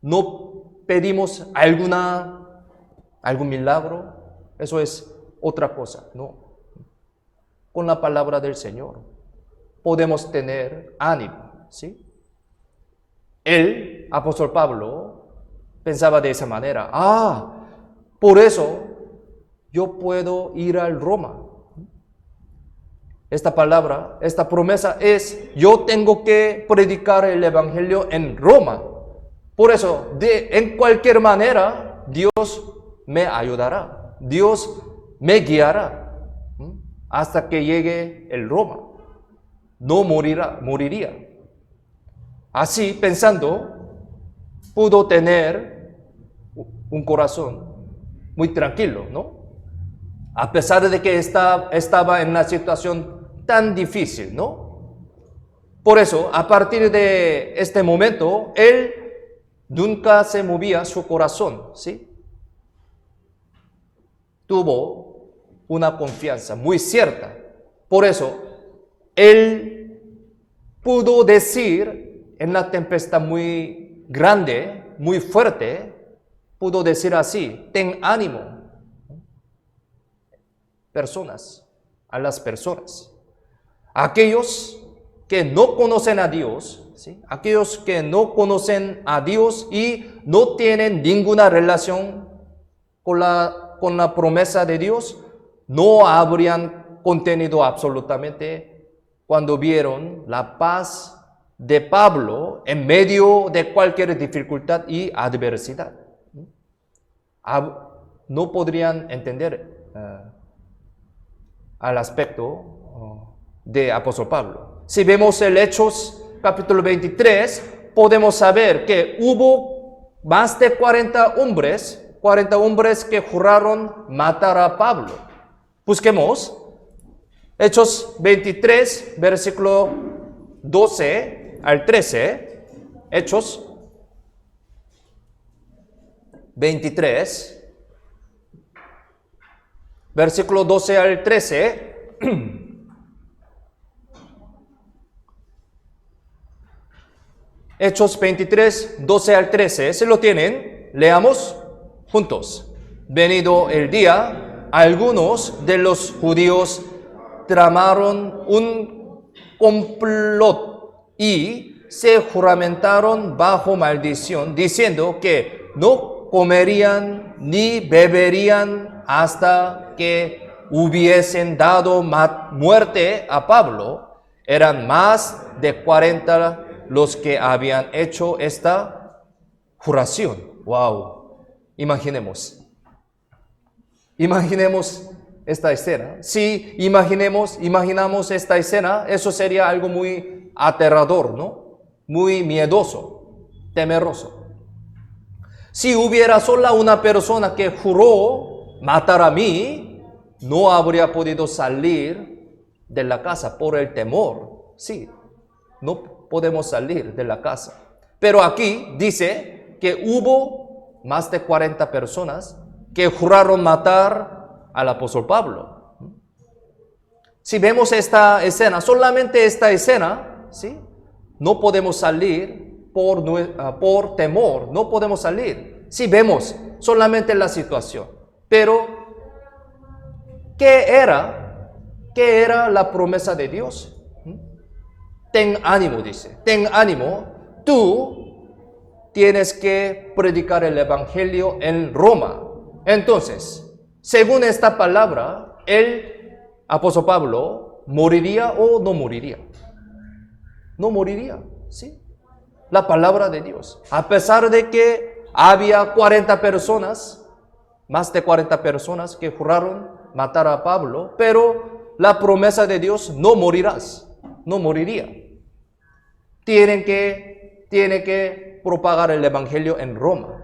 No pedimos algún milagro, eso es otra cosa, no. Con la palabra del Señor podemos tener ánimo, ¿sí? El apóstol Pablo pensaba de esa manera, por eso yo puedo ir al Roma. Esta promesa es, yo tengo que predicar el evangelio en Roma. Por eso, en cualquier manera, Dios me ayudará. Dios me guiará hasta que llegue el Roma. No moriría. Así, pensando, pudo tener un corazón muy tranquilo, ¿no? A pesar de que estaba en una situación tan difícil, ¿no? Por eso, a partir de este momento, él nunca se movía su corazón, ¿sí? Tuvo una confianza muy cierta. Por eso, él pudo decir en la tempestad muy grande, muy fuerte, pudo decir así: ten ánimo, a las personas. Aquellos que no conocen a Dios, ¿sí? Aquellos que no conocen a Dios y no tienen ninguna relación con la promesa de Dios, no habrían contenido absolutamente cuando vieron la paz de Pablo en medio de cualquier dificultad y adversidad. No podrían entender al aspecto de apóstol Pablo. Si vemos el Hechos capítulo 23, podemos saber que hubo más de 40 hombres que juraron matar a Pablo. Busquemos Hechos 23, versículo 12 al 13. Hechos 23, versículo 12 al 13. Hechos 23, 12 al 13. Si lo tienen, leamos juntos. Venido el día, algunos de los judíos tramaron un complot y se juramentaron bajo maldición, diciendo que no comerían ni beberían hasta que hubiesen dado muerte a Pablo. Eran más de 40 los que habían hecho esta juración. ¡Wow! Imaginemos esta escena. Si imaginamos esta escena, eso sería algo muy aterrador, ¿no? Muy miedoso, temeroso. Si hubiera solo una persona que juró matar a mí, no habría podido salir de la casa por el temor. Sí, no podemos salir de la casa. Pero aquí dice que hubo más de 40 personas que juraron matar al apóstol Pablo. Si vemos esta escena, solamente esta escena, ¿sí? No podemos salir por temor, no podemos salir. Si vemos solamente la situación. Pero, ¿qué era la promesa de Dios? Ten ánimo, dice. Ten ánimo. Tú tienes que predicar el evangelio en Roma. Entonces, según esta palabra, el apóstol Pablo moriría o no moriría. No moriría, ¿sí? La palabra de Dios. A pesar de que había 40 personas, más de 40 personas que juraron matar a Pablo, pero la promesa de Dios: no morirás. No moriría. Tiene que propagar el evangelio en Roma.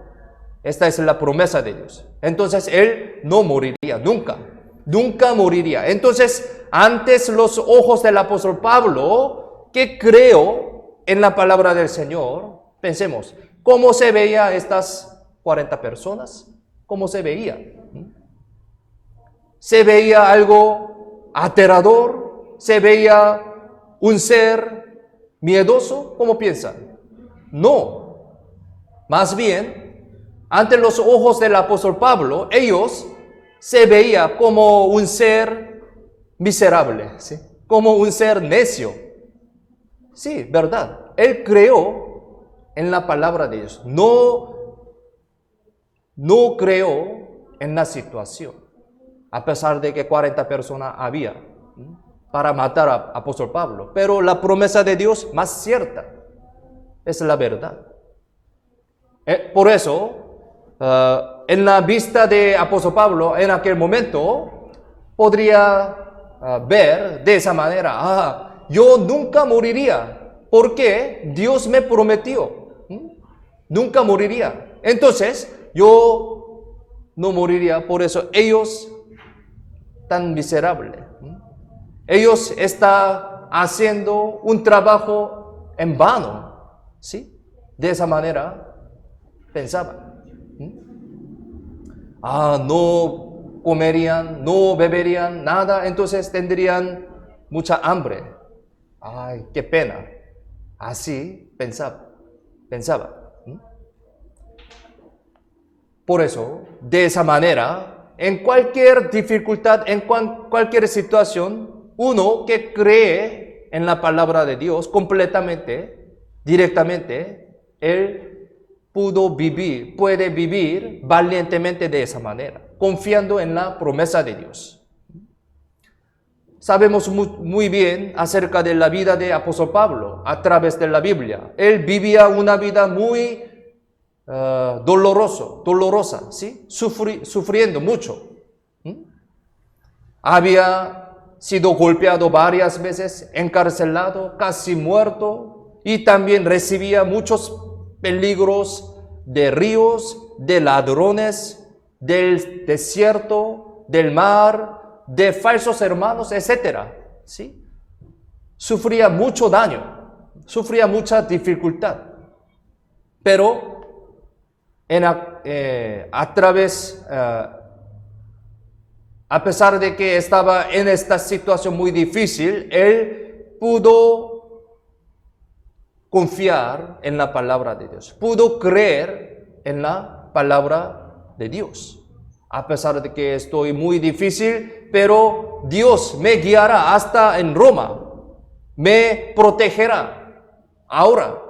Esta es la promesa de Dios. Entonces él no moriría, nunca moriría. Entonces, antes los ojos del apóstol Pablo, que creó en la palabra del Señor, pensemos, ¿cómo se veía estas 40 personas? ¿Cómo se veía? ¿Se veía algo aterrador? ¿Se veía un ser miedoso? ¿Cómo piensan? No. Más bien, ante los ojos del apóstol Pablo, ellos se veía como un ser miserable, ¿sí? Como un ser necio. Sí, verdad. Él creó en la palabra de Dios. No creó en la situación. A pesar de que 40 personas había para matar a apóstol Pablo. Pero la promesa de Dios más cierta es la verdad. Por eso, en la vista de apóstol Pablo, en aquel momento, podría ver de esa manera, yo nunca moriría, porque Dios me prometió, nunca moriría. Entonces, yo no moriría, por eso ellos tan miserables. Ellos están haciendo un trabajo en vano, ¿sí? De esa manera pensaban. No comerían, no beberían nada, entonces tendrían mucha hambre. Ay, qué pena. Así pensaba. Por eso, de esa manera, en cualquier dificultad, en cualquier situación, uno que cree en la palabra de Dios completamente, directamente, él puede vivir valientemente de esa manera, confiando en la promesa de Dios. Sabemos muy bien acerca de la vida de apóstol Pablo a través de la Biblia. Él vivía una vida muy dolorosa, ¿sí? Sufriendo mucho. Había sido golpeado varias veces, encarcelado, casi muerto, y también recibía muchos peligros de ríos, de ladrones, del desierto, del mar, de falsos hermanos, etc. ¿Sí? Sufría mucho daño, sufría mucha dificultad. Pero a pesar de que estaba en esta situación muy difícil, él pudo confiar en la palabra de Dios, pudo creer en la palabra de Dios. A pesar de que estoy muy difícil, pero Dios me guiará hasta en Roma, me protegerá ahora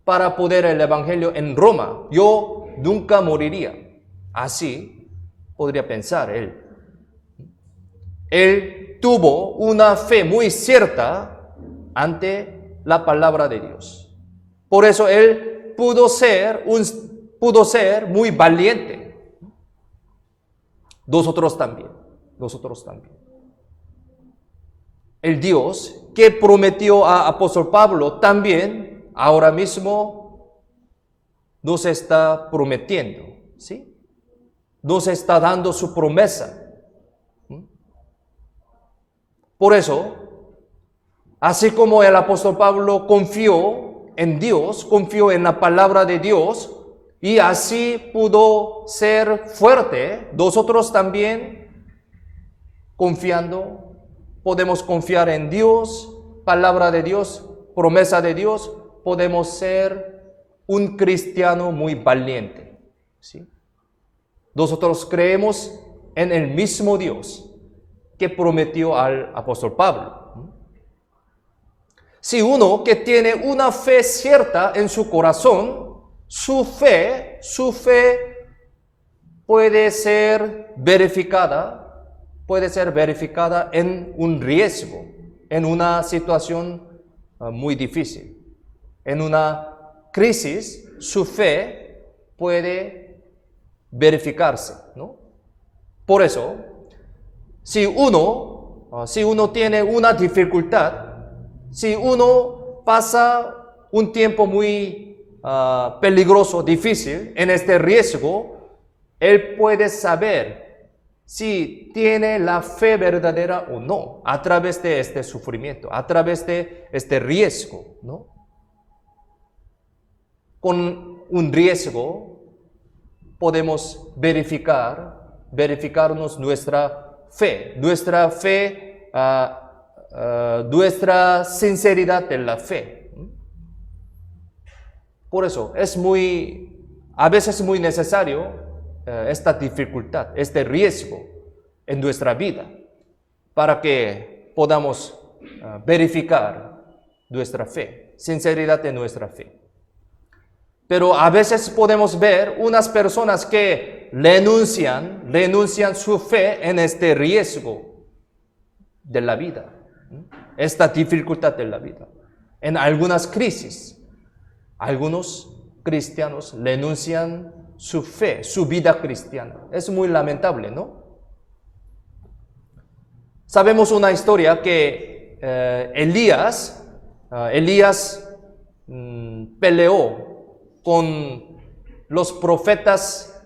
para poder el evangelio en Roma. Yo nunca moriría. Así podría pensar él. Él tuvo una fe muy cierta ante la palabra de Dios. Por eso él pudo ser muy valiente. Nosotros también. El Dios que prometió a apóstol Pablo también ahora mismo nos está prometiendo, ¿sí? Nos está dando su promesa. Por eso, así como el apóstol Pablo confió en Dios, confió en la palabra de Dios, y así pudo ser fuerte, nosotros también podemos confiar en Dios, palabra de Dios, promesa de Dios, podemos ser un cristiano muy valiente, ¿sí? Nosotros creemos en el mismo Dios que prometió al apóstol Pablo. Si uno que tiene una fe cierta en su corazón, su fe puede ser verificada en un riesgo, en una situación muy difícil. En una crisis, su fe puede verificarse, ¿no? Por eso, si uno tiene una dificultad, si uno pasa un tiempo muy peligroso, difícil, en este riesgo, él puede saber si tiene la fe verdadera o no, a través de este sufrimiento, a través de este riesgo, ¿no? Con un riesgo podemos verificarnos nuestra fe, nuestra sinceridad de la fe. Por eso a veces es muy necesario esta dificultad, este riesgo en nuestra vida, para que podamos verificar nuestra fe, sinceridad de nuestra fe. Pero a veces podemos ver unas personas que renuncian su fe en este riesgo de la vida, esta dificultad de la vida. En algunas crisis, algunos cristianos renuncian su fe, su vida cristiana. Es muy lamentable, ¿no? Sabemos una historia que Elías peleó con los profetas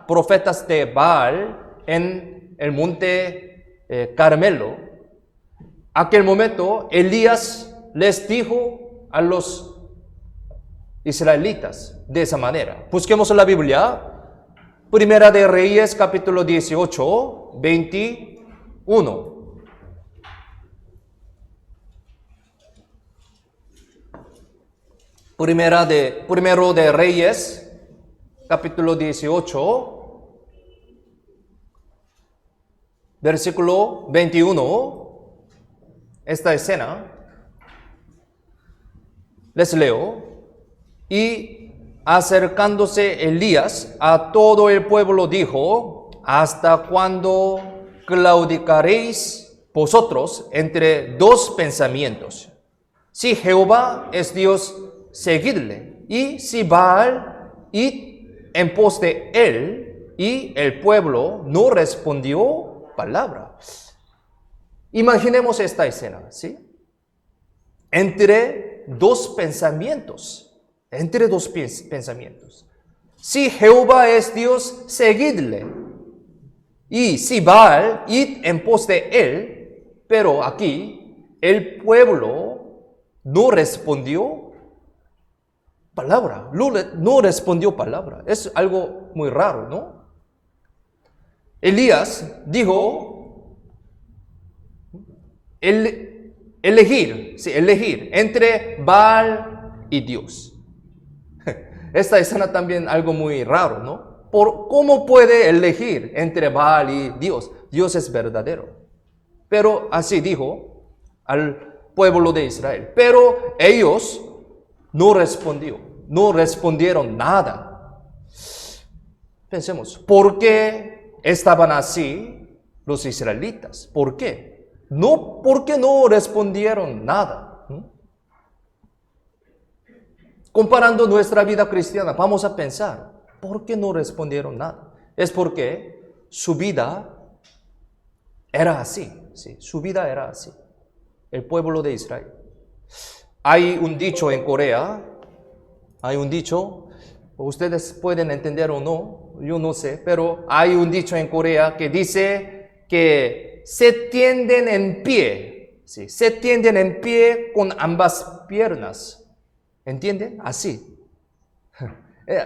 profetas de Baal en el monte Carmelo. Aquel momento, Elías les dijo a los israelitas de esa manera. Busquemos la Biblia, Primera de Reyes, capítulo 18, 21. Primero de Reyes, capítulo 18, versículo 21. Esta escena, les leo. Y acercándose Elías a todo el pueblo dijo: ¿hasta cuándo claudicaréis vosotros entre dos pensamientos? Si Jehová es Dios, seguidle, y si Baal, id en pos de él. Y el pueblo no respondió palabra. Imaginemos esta escena, ¿sí? Entre dos pensamientos. Si Jehová es Dios, seguidle. Y si Baal, id en pos de él. Pero aquí el pueblo no respondió palabra. No respondió palabra. Es algo muy raro, ¿no? Elías dijo: elegir entre Baal y Dios. Esta escena también algo muy raro, ¿no? ¿Cómo puede elegir entre Baal y Dios? Dios es verdadero. Pero así dijo al pueblo de Israel. Pero ellos no respondieron nada. Pensemos, ¿por qué estaban así los israelitas? ¿Por qué? ¿Por qué no respondieron nada? Comparando nuestra vida cristiana, vamos a pensar, ¿por qué no respondieron nada? Es porque su vida era así, ¿sí? Su vida era así. El pueblo de Israel. Hay un dicho en Corea, ustedes pueden entender o no, yo no sé, pero hay un dicho en Corea que dice que se tienden en pie, ¿sí? Se tienden en pie con ambas piernas. ¿Entienden? Así.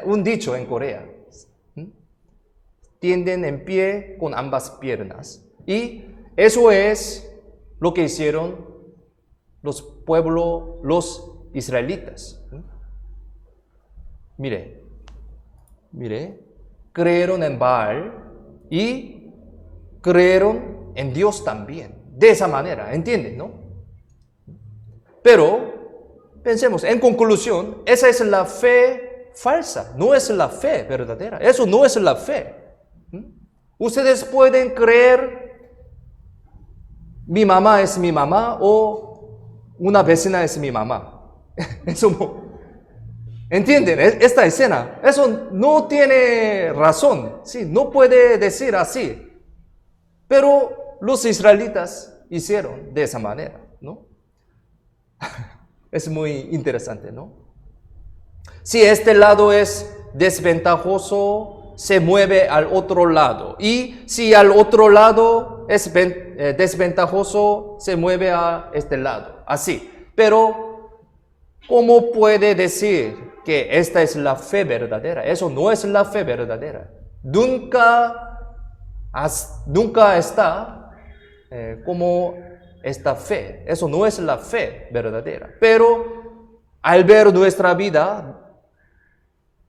Un dicho en Corea. Tienden en pie con ambas piernas. Y eso es lo que hicieron los israelitas. Mire, creyeron en Baal y creyeron en Dios también. De esa manera, ¿entienden? ¿No? Pero pensemos, en conclusión, esa es la fe falsa, no es la fe verdadera. Eso no es la fe. Ustedes pueden creer, mi mamá es mi mamá o una vecina es mi mamá. Eso no. ¿Entienden? Esta escena, eso no tiene razón. ¿Sí? No puede decir así. Pero los israelitas hicieron de esa manera, ¿no? Es muy interesante, ¿no? Si este lado es desventajoso, se mueve al otro lado. Y si al otro lado es desventajoso, se mueve a este lado. Así. Pero, ¿cómo puede decir que esta es la fe verdadera? Eso no es la fe verdadera. Nunca está como esta fe. Eso no es la fe verdadera. Pero al ver nuestra vida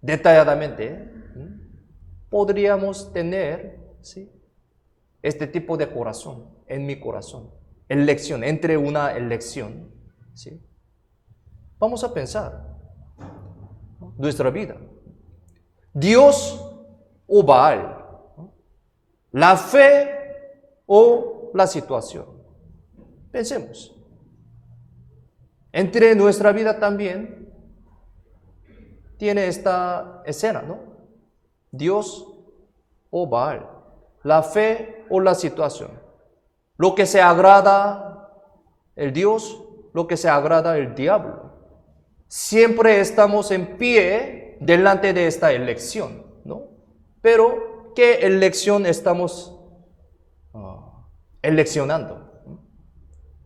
detalladamente, podríamos tener, ¿sí?, este tipo de corazón en mi corazón. Entre una elección. ¿Sí? Vamos a pensar nuestra vida. Dios o Baal. La fe o la situación. Pensemos. Entre nuestra vida también, tiene esta escena, ¿no? Dios o Baal, la fe o la situación. Lo que se agrada el Dios, lo que se agrada el diablo. Siempre estamos en pie delante de esta elección, ¿no? Pero, ¿qué elección estamos eleccionando?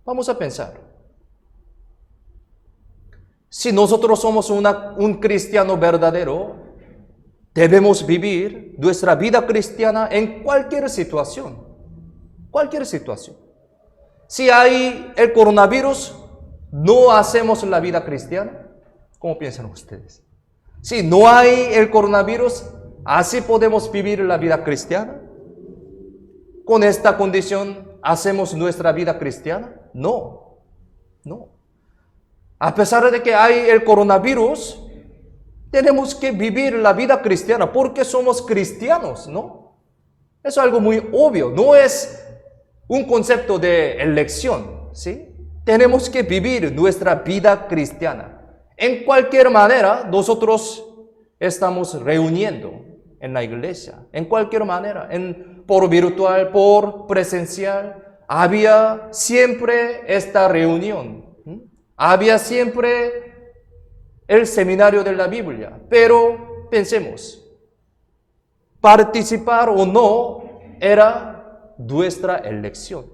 Vamos a pensar. Si nosotros somos un cristiano verdadero, debemos vivir nuestra vida cristiana en cualquier situación. Cualquier situación. Si hay el coronavirus, ¿no hacemos la vida cristiana? ¿Cómo piensan ustedes? Si no hay el coronavirus, ¿así podemos vivir la vida cristiana? ¿Con esta condición hacemos nuestra vida cristiana? No, no. A pesar de que hay el coronavirus, tenemos que vivir la vida cristiana porque somos cristianos, ¿no? Eso es algo muy obvio, no es un concepto de elección, ¿sí? Tenemos que vivir nuestra vida cristiana. En cualquier manera, nosotros estamos reuniendo en la iglesia, en cualquier manera, por virtual, por presencial, había siempre esta reunión. Había siempre el seminario de la Biblia, pero pensemos, participar o no era nuestra elección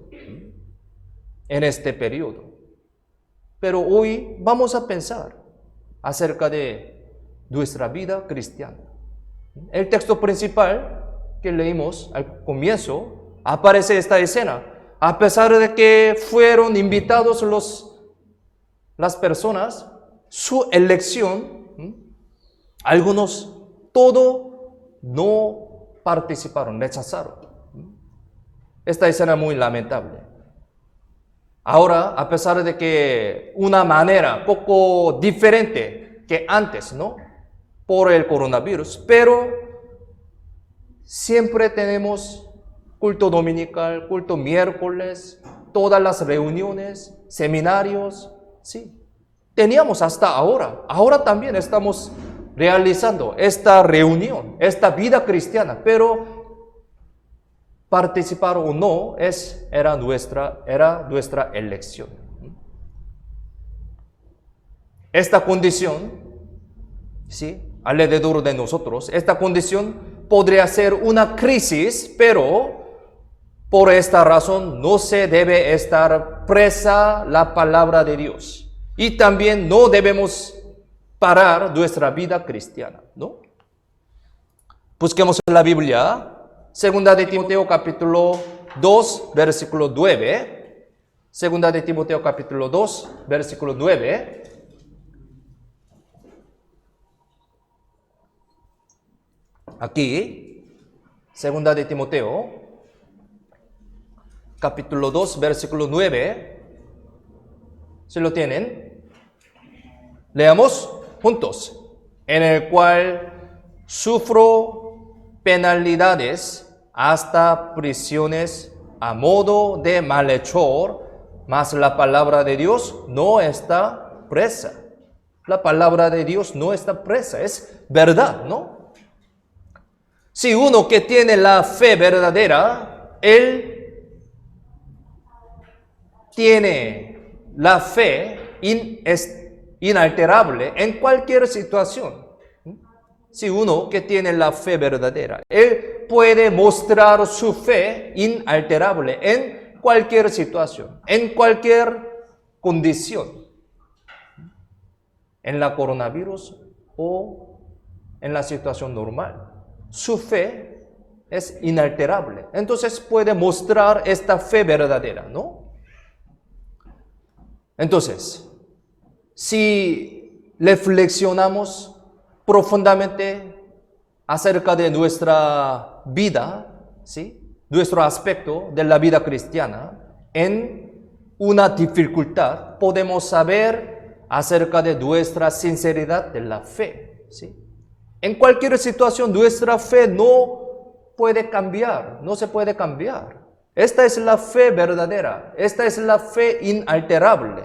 en este periodo. Pero hoy vamos a pensar acerca de nuestra vida cristiana. El texto principal que leímos al comienzo aparece esta escena. A pesar de que fueron invitados las personas, su elección, algunos no participaron, rechazaron. Esta escena es muy lamentable. Ahora, a pesar de que una manera poco diferente que antes, ¿no? Por el coronavirus, pero siempre tenemos culto dominical, culto miércoles, todas las reuniones, seminarios, sí. Teníamos hasta ahora. Ahora también estamos realizando esta reunión, esta vida cristiana, pero participar o no era nuestra elección. Esta condición, ¿sí? Alrededor de nosotros, esta condición podría ser una crisis, pero por esta razón no se debe estar presa la palabra de Dios. Y también no debemos parar nuestra vida cristiana, ¿no? Busquemos en la Biblia. Segunda de Timoteo capítulo 2, versículo 9. Segunda de Timoteo capítulo 2, versículo 9. Aquí, segunda de Timoteo, capítulo 2, versículo 9. ¿Se lo tienen? Leamos juntos. En el cual sufro penalidades hasta prisiones a modo de malhechor, mas la palabra de Dios no está presa. La palabra de Dios no está presa, es verdad, ¿no? Si uno que tiene la fe verdadera, él tiene la fe inalterable en cualquier situación. Si uno que tiene la fe verdadera, él puede mostrar su fe inalterable en cualquier situación, en cualquier condición, en la coronavirus o en la situación normal. Su fe es inalterable. Entonces puede mostrar esta fe verdadera, ¿no? Entonces, si reflexionamos profundamente acerca de nuestra vida, ¿sí? Nuestro aspecto de la vida cristiana, en una dificultad podemos saber acerca de nuestra sinceridad de la fe, ¿sí? En cualquier situación nuestra fe no puede cambiar, no se puede cambiar. Esta es la fe verdadera, esta es la fe inalterable.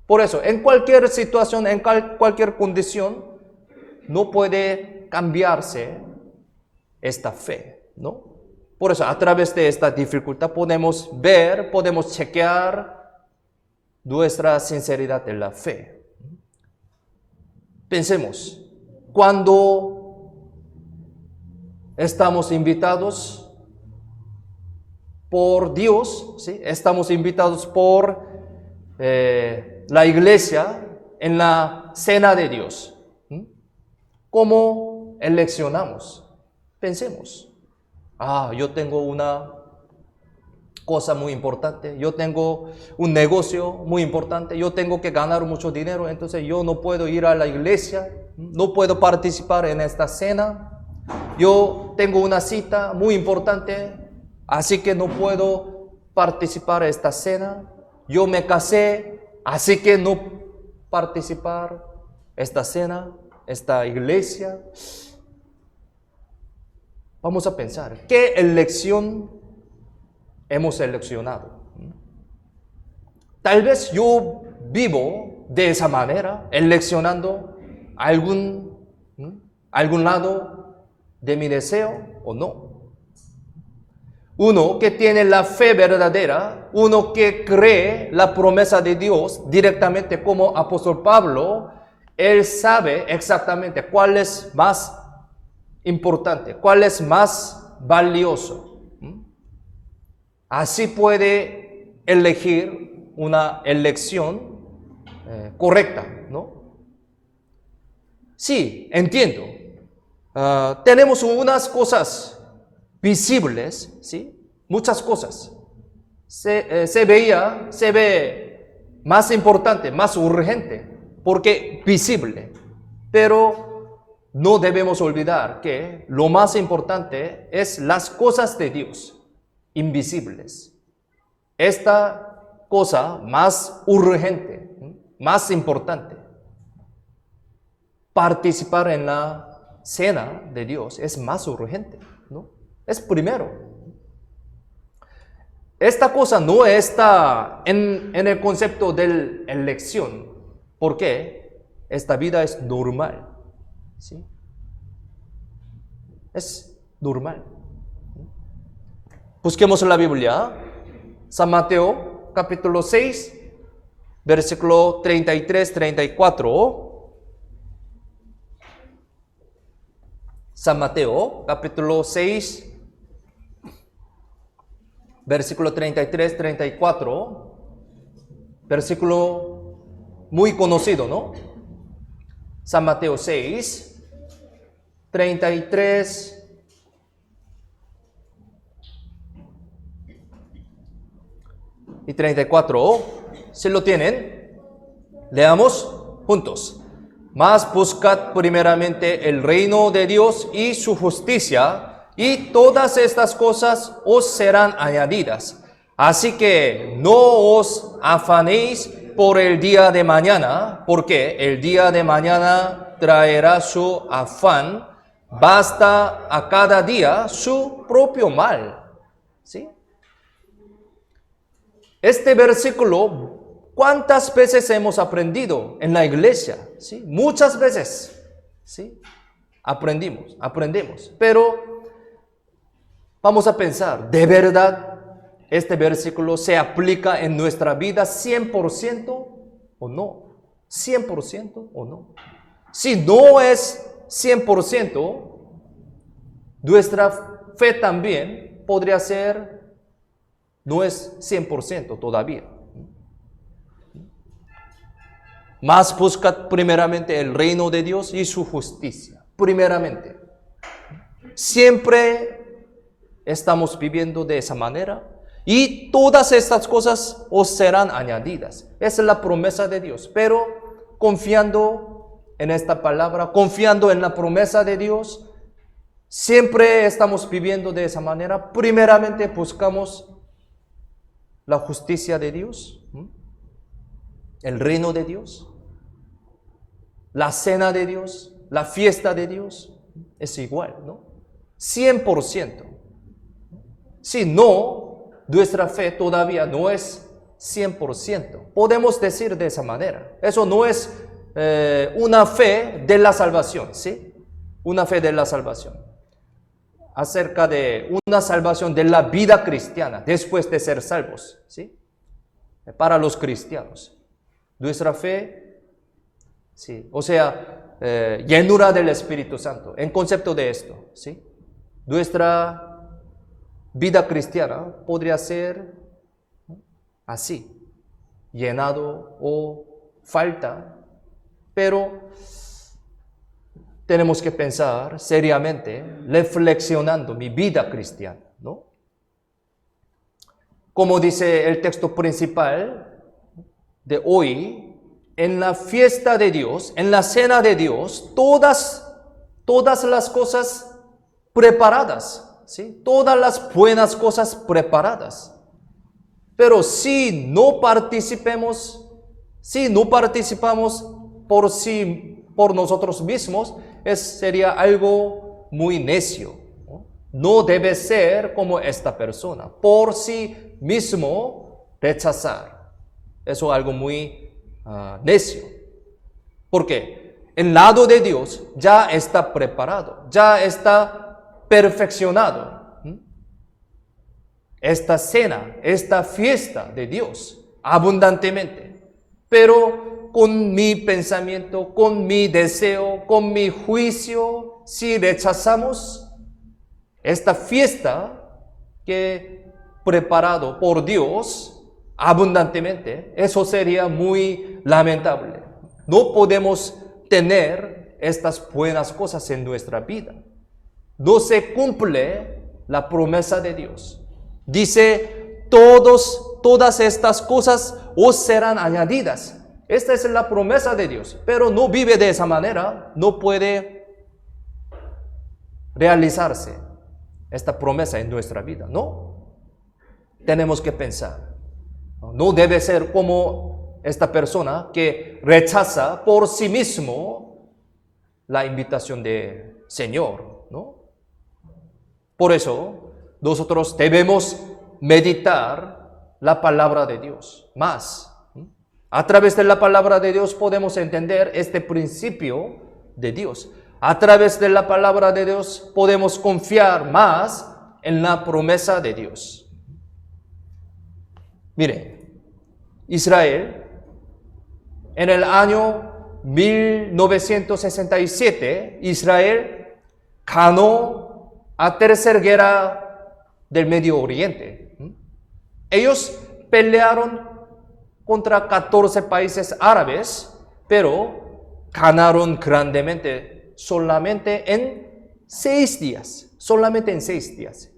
Por eso, en cualquier situación, en cualquier condición, no puede cambiarse esta fe, ¿no? Por eso, a través de esta dificultad podemos ver, podemos chequear nuestra sinceridad en la fe. Pensemos, cuando estamos invitados por Dios, ¿sí? Estamos invitados por la iglesia en la cena de Dios. ¿Cómo eleccionamos? Pensemos. Yo tengo una cosa muy importante, yo tengo un negocio muy importante, yo tengo que ganar mucho dinero, entonces yo no puedo ir a la iglesia, no puedo participar en esta cena, yo tengo una cita muy importante, así que no puedo participar en esta cena, yo me casé, así que no participar esta cena, esta iglesia. Vamos a pensar, ¿qué elección hemos seleccionado? Tal vez yo vivo de esa manera, eleccionando algún lado de mi deseo o no. Uno que tiene la fe verdadera, uno que cree la promesa de Dios directamente como apóstol Pablo, él sabe exactamente cuál es más importante, cuál es más valioso. Así puede elegir una elección correcta, ¿no? Sí, entiendo. Tenemos unas cosas visibles, ¿sí? Muchas cosas. Se ve más importante, más urgente, porque visible. Pero no debemos olvidar que lo más importante es las cosas de Dios, invisibles. Esta cosa más urgente, más importante, participar en la cena de Dios es más urgente, ¿no? Es primero. Esta cosa no está en el concepto de elección, porque esta vida es normal. ¿Sí? Es normal. Busquemos la Biblia. San Mateo, capítulo 6, versículo 33-34. San Mateo, capítulo 6, versículo 33-34. Versículo muy conocido, ¿no? San Mateo 6, 33 y 34. Si lo tienen, leamos juntos. Mas buscad primeramente el reino de Dios y su justicia, y todas estas cosas os serán añadidas. Así que no os afanéis por el día de mañana, porque el día de mañana traerá su afán. Basta a cada día su propio mal. ¿Sí? Este versículo, ¿cuántas veces hemos aprendido en la iglesia? ¿Sí? Muchas veces. ¿Sí? Aprendemos. Pero vamos a pensar, ¿de verdad este versículo se aplica en nuestra vida 100% o no? ¿100% o no? Si no es 100%, nuestra fe también podría ser, no es 100% todavía. Mas buscad primeramente el reino de Dios y su justicia. Primeramente. Siempre estamos viviendo de esa manera. Y todas estas cosas os serán añadidas. Esa es la promesa de Dios. Pero confiando en esta palabra, confiando en la promesa de Dios, siempre estamos viviendo de esa manera. Primeramente buscamos la justicia de Dios, el reino de Dios, la cena de Dios, la fiesta de Dios. Es igual, ¿no? 100%. Si no, nuestra fe todavía no es 100%. Podemos decir de esa manera. Eso no es una fe de la salvación, ¿sí? Una fe de la salvación. Acerca de una salvación de la vida cristiana después de ser salvos, ¿sí? Para los cristianos. Nuestra fe, sí, o sea, llenura del Espíritu Santo, en concepto de esto, ¿sí? Nuestra vida cristiana podría ser así, llenado o falta, pero tenemos que pensar seriamente, reflexionando mi vida cristiana, ¿no? Como dice el texto principal de hoy, en la fiesta de Dios, en la cena de Dios, todas las cosas preparadas, ¿sí? Todas las buenas cosas preparadas. Pero si no participamos por nosotros mismos, sería algo muy necio. No debe ser como esta persona, por sí mismo rechazar. Eso es algo muy necio. ¿Por qué? El lado de Dios ya está preparado, ya está perfeccionado. Esta cena, esta fiesta de Dios, abundantemente. Pero con mi pensamiento, con mi deseo, con mi juicio, si rechazamos esta fiesta que preparado por Dios abundantemente, eso sería muy lamentable. No podemos tener estas buenas cosas en nuestra vida. No se cumple la promesa de Dios. Dice, todas estas cosas os serán añadidas. Esta es la promesa de Dios, pero no vive de esa manera, no puede realizarse esta promesa en nuestra vida, ¿no? Tenemos que pensar. No debe ser como esta persona que rechaza por sí mismo la invitación del Señor, ¿no? Por eso, nosotros debemos meditar la palabra de Dios más. A través de la palabra de Dios podemos entender este principio de Dios. A través de la palabra de Dios podemos confiar más en la promesa de Dios. Mire, Israel en el año 1967, Israel ganó la tercera guerra del Medio Oriente. Ellos pelearon contra 14 países árabes, pero ganaron grandemente solamente en 6 días. Solamente en 6 días.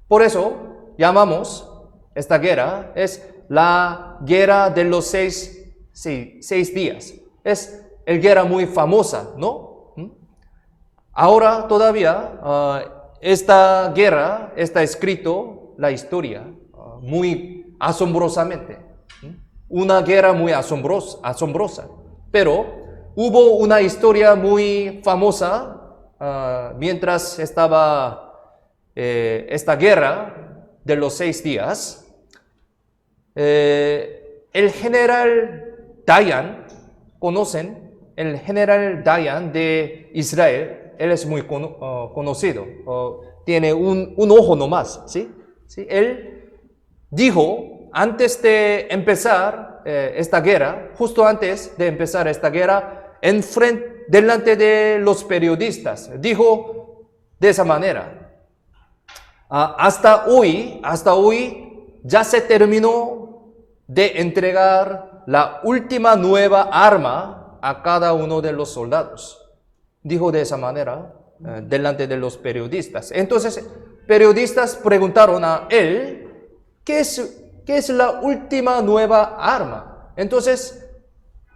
Por eso llamamos esta guerra, es la guerra de los 6 días. Es la guerra muy famosa, ¿no? Ahora todavía esta guerra está escrito la historia muy asombrosamente. Una guerra muy asombrosa. Pero hubo una historia muy famosa mientras estaba esta guerra de los 6 días. El general Dayan, ¿conocen? El general Dayan de Israel. Él es muy conocido, tiene un ojo nomás, ¿sí? ¿Sí? Él dijo, antes de empezar esta guerra, justo antes de empezar esta guerra, delante de los periodistas, dijo de esa manera, hasta hoy ya se terminó de entregar la última nueva arma a cada uno de los soldados. Dijo de esa manera delante de los periodistas. Entonces, periodistas preguntaron a él, ¿qué es la última nueva arma? Entonces,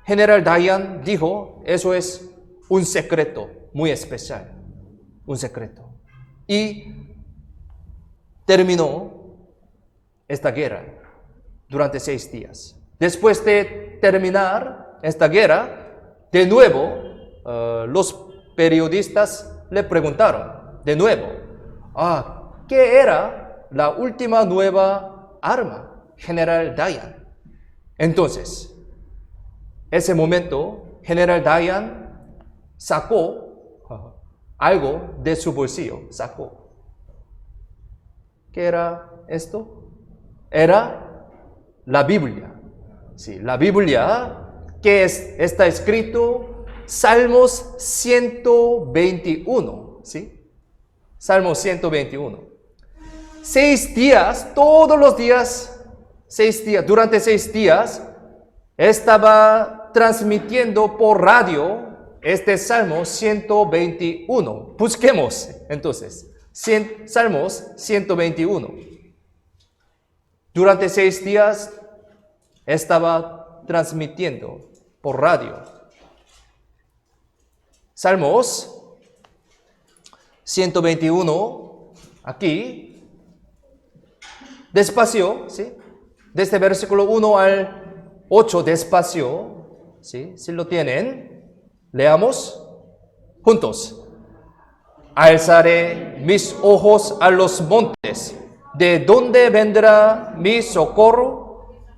General Dayan dijo, eso es un secreto muy especial, un secreto. Y terminó esta guerra durante 6 días. Después de terminar esta guerra, de nuevo, los periodistas le preguntaron de nuevo, ¿qué era la última nueva arma, General Dayan? Entonces, ese momento, General Dayan sacó algo de su bolsillo. Sacó. ¿Qué era esto? Era la Biblia. Sí, la Biblia que está escrito Salmos 121. ¿Sí? Salmos 121. 6 días, todos los días, 6 días, durante 6 días, estaba transmitiendo por radio este Salmo 121. Busquemos entonces, Salmos 121. Durante 6 días estaba transmitiendo por radio. Salmos 121, aquí. Despacio, ¿sí? Desde versículo 1 al 8, despacio, ¿sí? Si lo tienen, leamos juntos. Alzaré mis ojos a los montes. ¿De dónde vendrá mi socorro?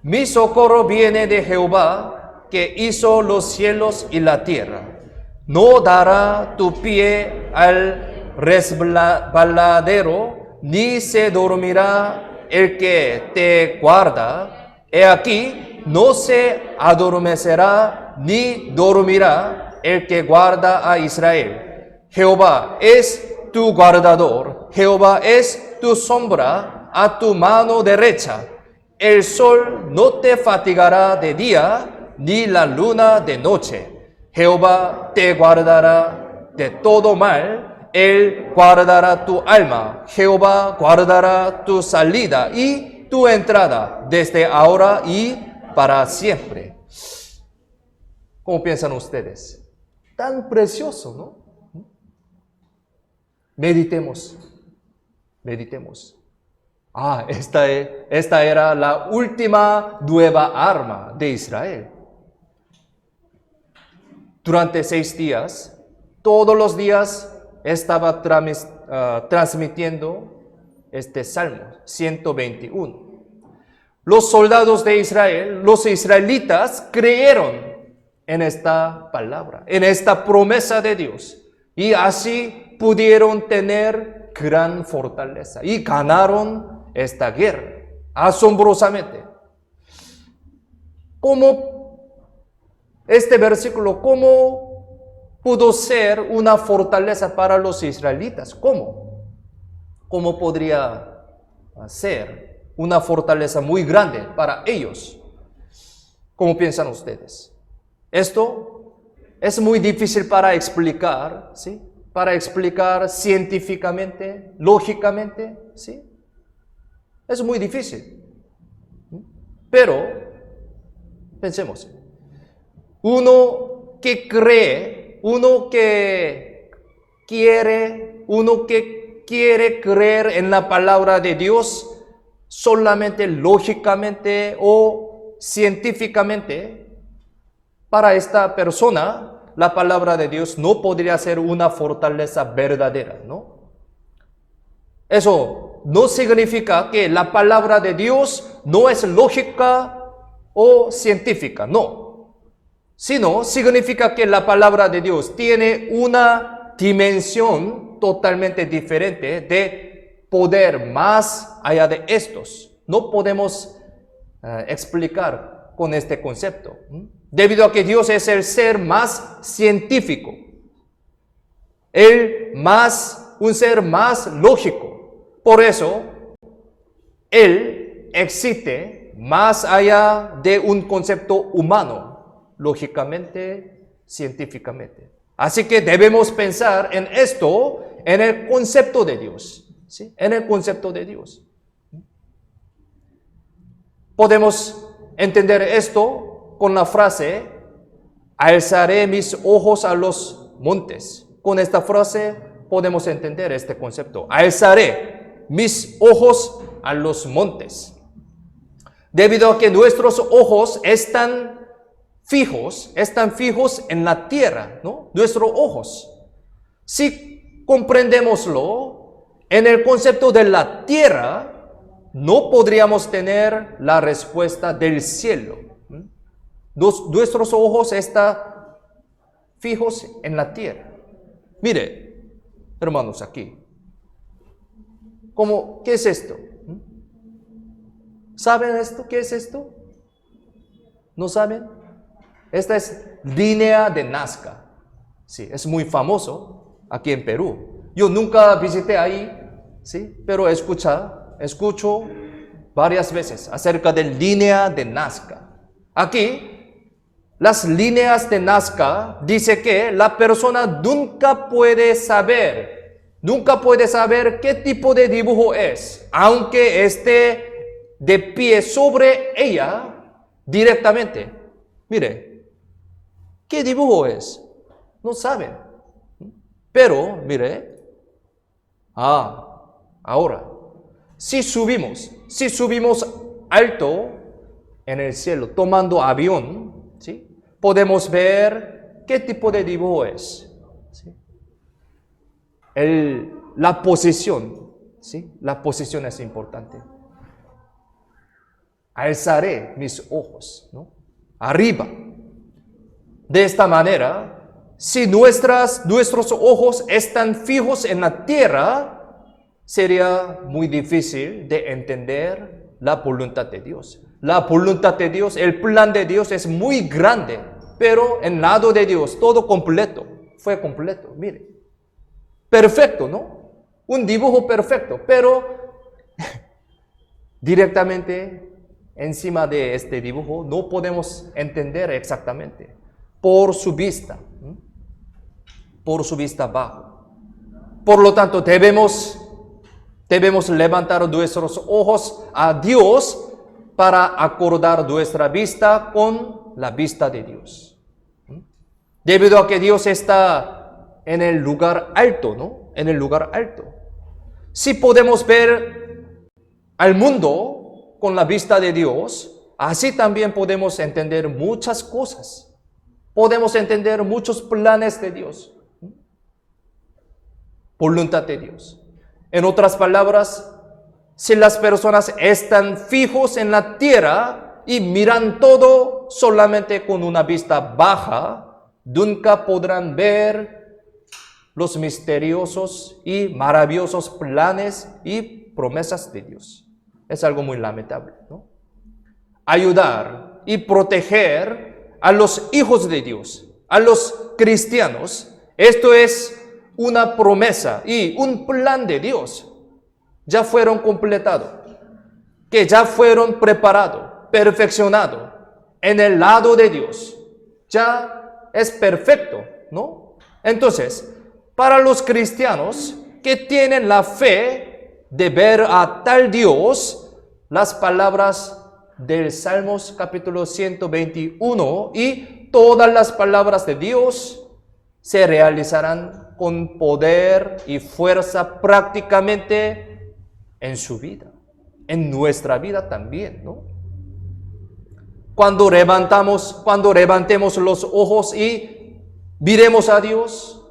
Mi socorro viene de Jehová, que hizo los cielos y la tierra. No dará tu pie al resbaladero, ni se dormirá el que te guarda. He aquí, no se adormecerá ni dormirá el que guarda a Israel. Jehová es tu guardador, Jehová es tu sombra a tu mano derecha. El sol no te fatigará de día, ni la luna de noche. Jehová te guardará de todo mal. Él guardará tu alma. Jehová guardará tu salida y tu entrada desde ahora y para siempre. ¿Cómo piensan ustedes? Tan precioso, ¿no? Meditemos. Esta era la última nueva arma de Israel. Durante 6 días, todos los días, estaba transmitiendo este Salmo 121. Los soldados de Israel, los israelitas, creyeron en esta palabra, en esta promesa de Dios. Y así pudieron tener gran fortaleza. Y ganaron esta guerra, asombrosamente. ¿Cómo este versículo, cómo pudo ser una fortaleza para los israelitas? ¿Cómo? ¿Cómo podría ser una fortaleza muy grande para ellos? ¿Cómo piensan ustedes? Esto es muy difícil para explicar, ¿sí? Para explicar científicamente, lógicamente, ¿sí? Es muy difícil. Pero, pensemos, uno que cree, uno que quiere creer en la palabra de Dios solamente lógicamente o científicamente, para esta persona la palabra de Dios no podría ser una fortaleza verdadera, ¿no? Eso no significa que la palabra de Dios no es lógica o científica, no. Sino significa que la palabra de Dios tiene una dimensión totalmente diferente de poder más allá de estos. No podemos explicar con este concepto. Debido a que Dios es el ser más científico, un ser más lógico. Por eso, Él existe más allá de un concepto humano, lógicamente, científicamente. Así que debemos pensar en esto, en el concepto de Dios, ¿sí? En el concepto de Dios. Podemos entender esto con la frase, alzaré mis ojos a los montes. Con esta frase podemos entender este concepto. Alzaré mis ojos a los montes. Debido a que nuestros ojos están fijos en la tierra, ¿no? Nuestros ojos. Si comprendemoslo, en el concepto de la tierra, no podríamos tener la respuesta del cielo. Nuestros ojos están fijos en la tierra. Mire, hermanos, aquí. ¿Qué es esto? ¿Saben esto? ¿Qué es esto? ¿No saben? Esta es línea de Nazca. Sí, es muy famoso aquí en Perú. Yo nunca visité ahí, sí, pero escucho varias veces acerca de línea de Nazca. Aquí, las líneas de Nazca dice que la persona nunca puede saber qué tipo de dibujo es, aunque esté de pie sobre ella directamente. Mire, ¿qué dibujo es? No saben. Pero, mire, ahora, si subimos alto en el cielo, tomando avión, ¿sí? Podemos ver qué tipo de dibujo es. ¿Sí? La posición, ¿sí? La posición es importante. Alzaré mis ojos, ¿no? Arriba. De esta manera, si nuestros ojos están fijos en la tierra, sería muy difícil de entender la voluntad de Dios. La voluntad de Dios, el plan de Dios es muy grande, pero en lado de Dios, todo completo, fue completo, mire. Perfecto, ¿no? Un dibujo perfecto, pero directamente encima de este dibujo no podemos entender exactamente por su vista bajo. Por lo tanto, debemos levantar nuestros ojos a Dios para acordar nuestra vista con la vista de Dios. Debido a que Dios está en el lugar alto, ¿no? En el lugar alto. Si podemos ver al mundo con la vista de Dios, así también podemos entender muchas cosas. Podemos entender muchos planes de Dios. Voluntad de Dios. En otras palabras, si las personas están fijos en la tierra y miran todo solamente con una vista baja, nunca podrán ver los misteriosos y maravillosos planes y promesas de Dios. Es algo muy lamentable, ¿no? Ayudar y proteger a los hijos de Dios, a los cristianos, esto es una promesa y un plan de Dios. Ya fueron completados, que ya fueron preparados, perfeccionados en el lado de Dios. Ya es perfecto, ¿no? Entonces, para los cristianos que tienen la fe de ver a tal Dios, las palabras del Salmos capítulo 121 y todas las palabras de Dios se realizarán con poder y fuerza prácticamente en su vida, en nuestra vida también, ¿no? Cuando levantemos los ojos y miremos a Dios,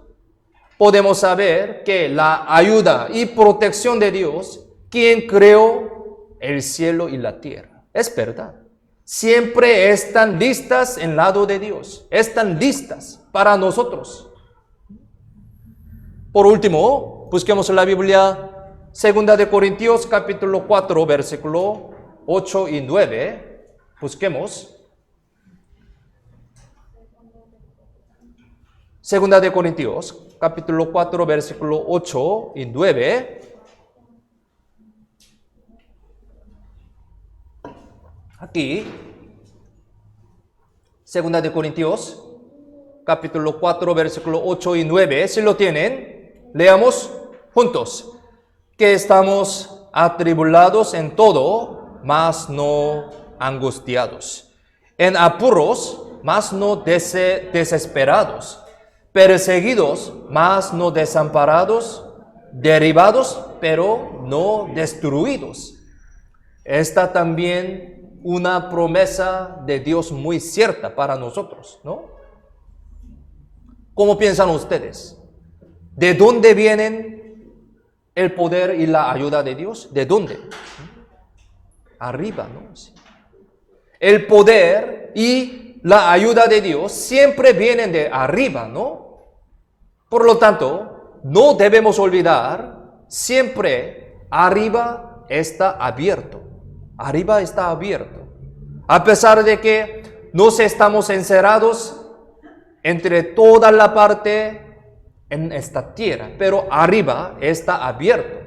podemos saber que la ayuda y protección de Dios, quien creó el cielo y la tierra, es verdad. Siempre están listas en lado de Dios, están listas para nosotros. Por último, busquemos la Biblia, 2 de Corintios capítulo 4, versículo 8 y 9. Busquemos. 2 de Corintios capítulo 4, versículo 8 y 9. Aquí, 2 de Corintios capítulo 4, versículo 8 y 9. Si lo tienen, leamos juntos. Que estamos atribulados en todo, mas no angustiados. En apuros, mas no desesperados. Perseguidos, mas no desamparados. Derribados, pero no destruidos. Esta también una promesa de Dios muy cierta para nosotros, ¿no? ¿Cómo piensan ustedes? ¿De dónde vienen el poder y la ayuda de Dios? ¿De dónde? Arriba, ¿no? Sí. El poder y la ayuda de Dios siempre viene de arriba, ¿no? Por lo tanto, no debemos olvidar, siempre arriba está abierto. Arriba está abierto. A pesar de que nos estamos encerrados entre toda la parte en esta tierra, pero arriba está abierto.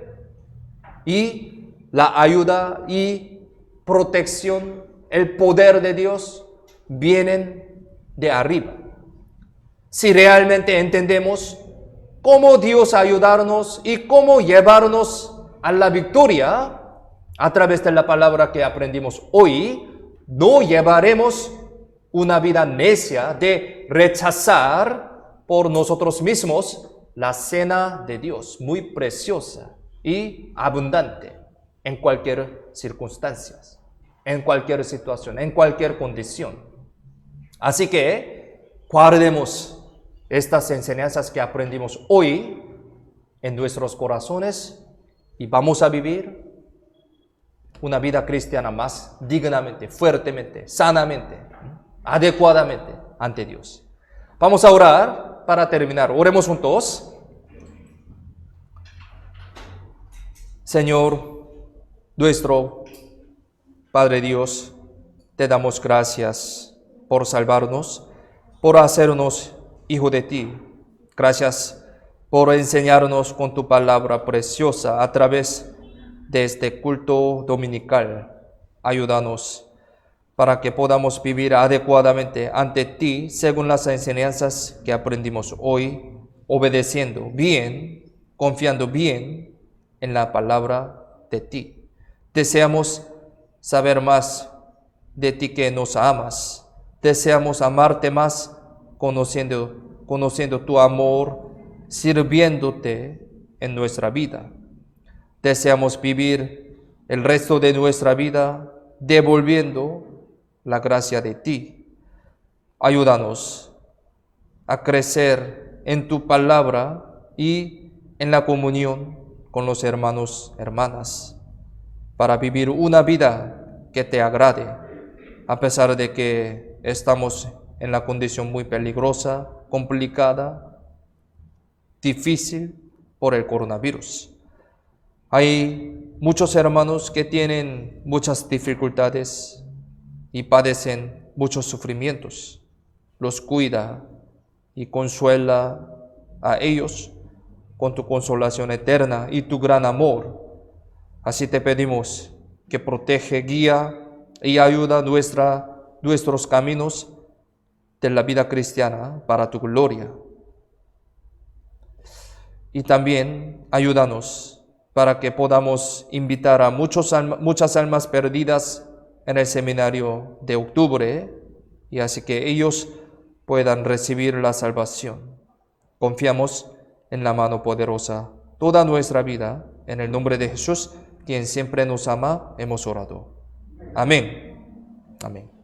Y la ayuda y protección, el poder de Dios vienen de arriba. Si realmente entendemos cómo Dios ayudarnos y cómo llevarnos a la victoria a través de la palabra que aprendimos hoy, no llevaremos una vida necia de rechazar por nosotros mismos la cena de Dios, muy preciosa y abundante en cualquier circunstancia, en cualquier situación, en cualquier condición. Así que guardemos estas enseñanzas que aprendimos hoy en nuestros corazones y vamos a vivir una vida cristiana más dignamente, fuertemente, sanamente, adecuadamente ante Dios. Vamos a orar para terminar. Oremos juntos. Señor, nuestro Padre Dios, te damos gracias por salvarnos, por hacernos hijo de ti. Gracias por enseñarnos con tu palabra preciosa a través de este culto dominical. Ayúdanos para que podamos vivir adecuadamente ante ti según las enseñanzas que aprendimos hoy, obedeciendo bien, confiando bien en la palabra de ti. Deseamos saber más de ti, que nos amas. Deseamos amarte más, conociendo tu amor, sirviéndote en nuestra vida. Deseamos vivir el resto de nuestra vida devolviendo la gracia de ti. Ayúdanos a crecer en tu palabra y en la comunión con los hermanos, hermanas, para vivir una vida que te agrade, a pesar de que estamos en la condición muy peligrosa, complicada, difícil por el coronavirus. Hay muchos hermanos que tienen muchas dificultades y padecen muchos sufrimientos. Los cuida y consuela a ellos con tu consolación eterna y tu gran amor. Así te pedimos que protege, guía y ayuda nuestros caminos de la vida cristiana para tu gloria. Y también ayúdanos para que podamos invitar a muchas almas perdidas en el seminario de octubre, y así que ellos puedan recibir la salvación. Confiamos en la mano poderosa toda nuestra vida. En el nombre de Jesús, quien siempre nos ama, hemos orado. Amén. Amén.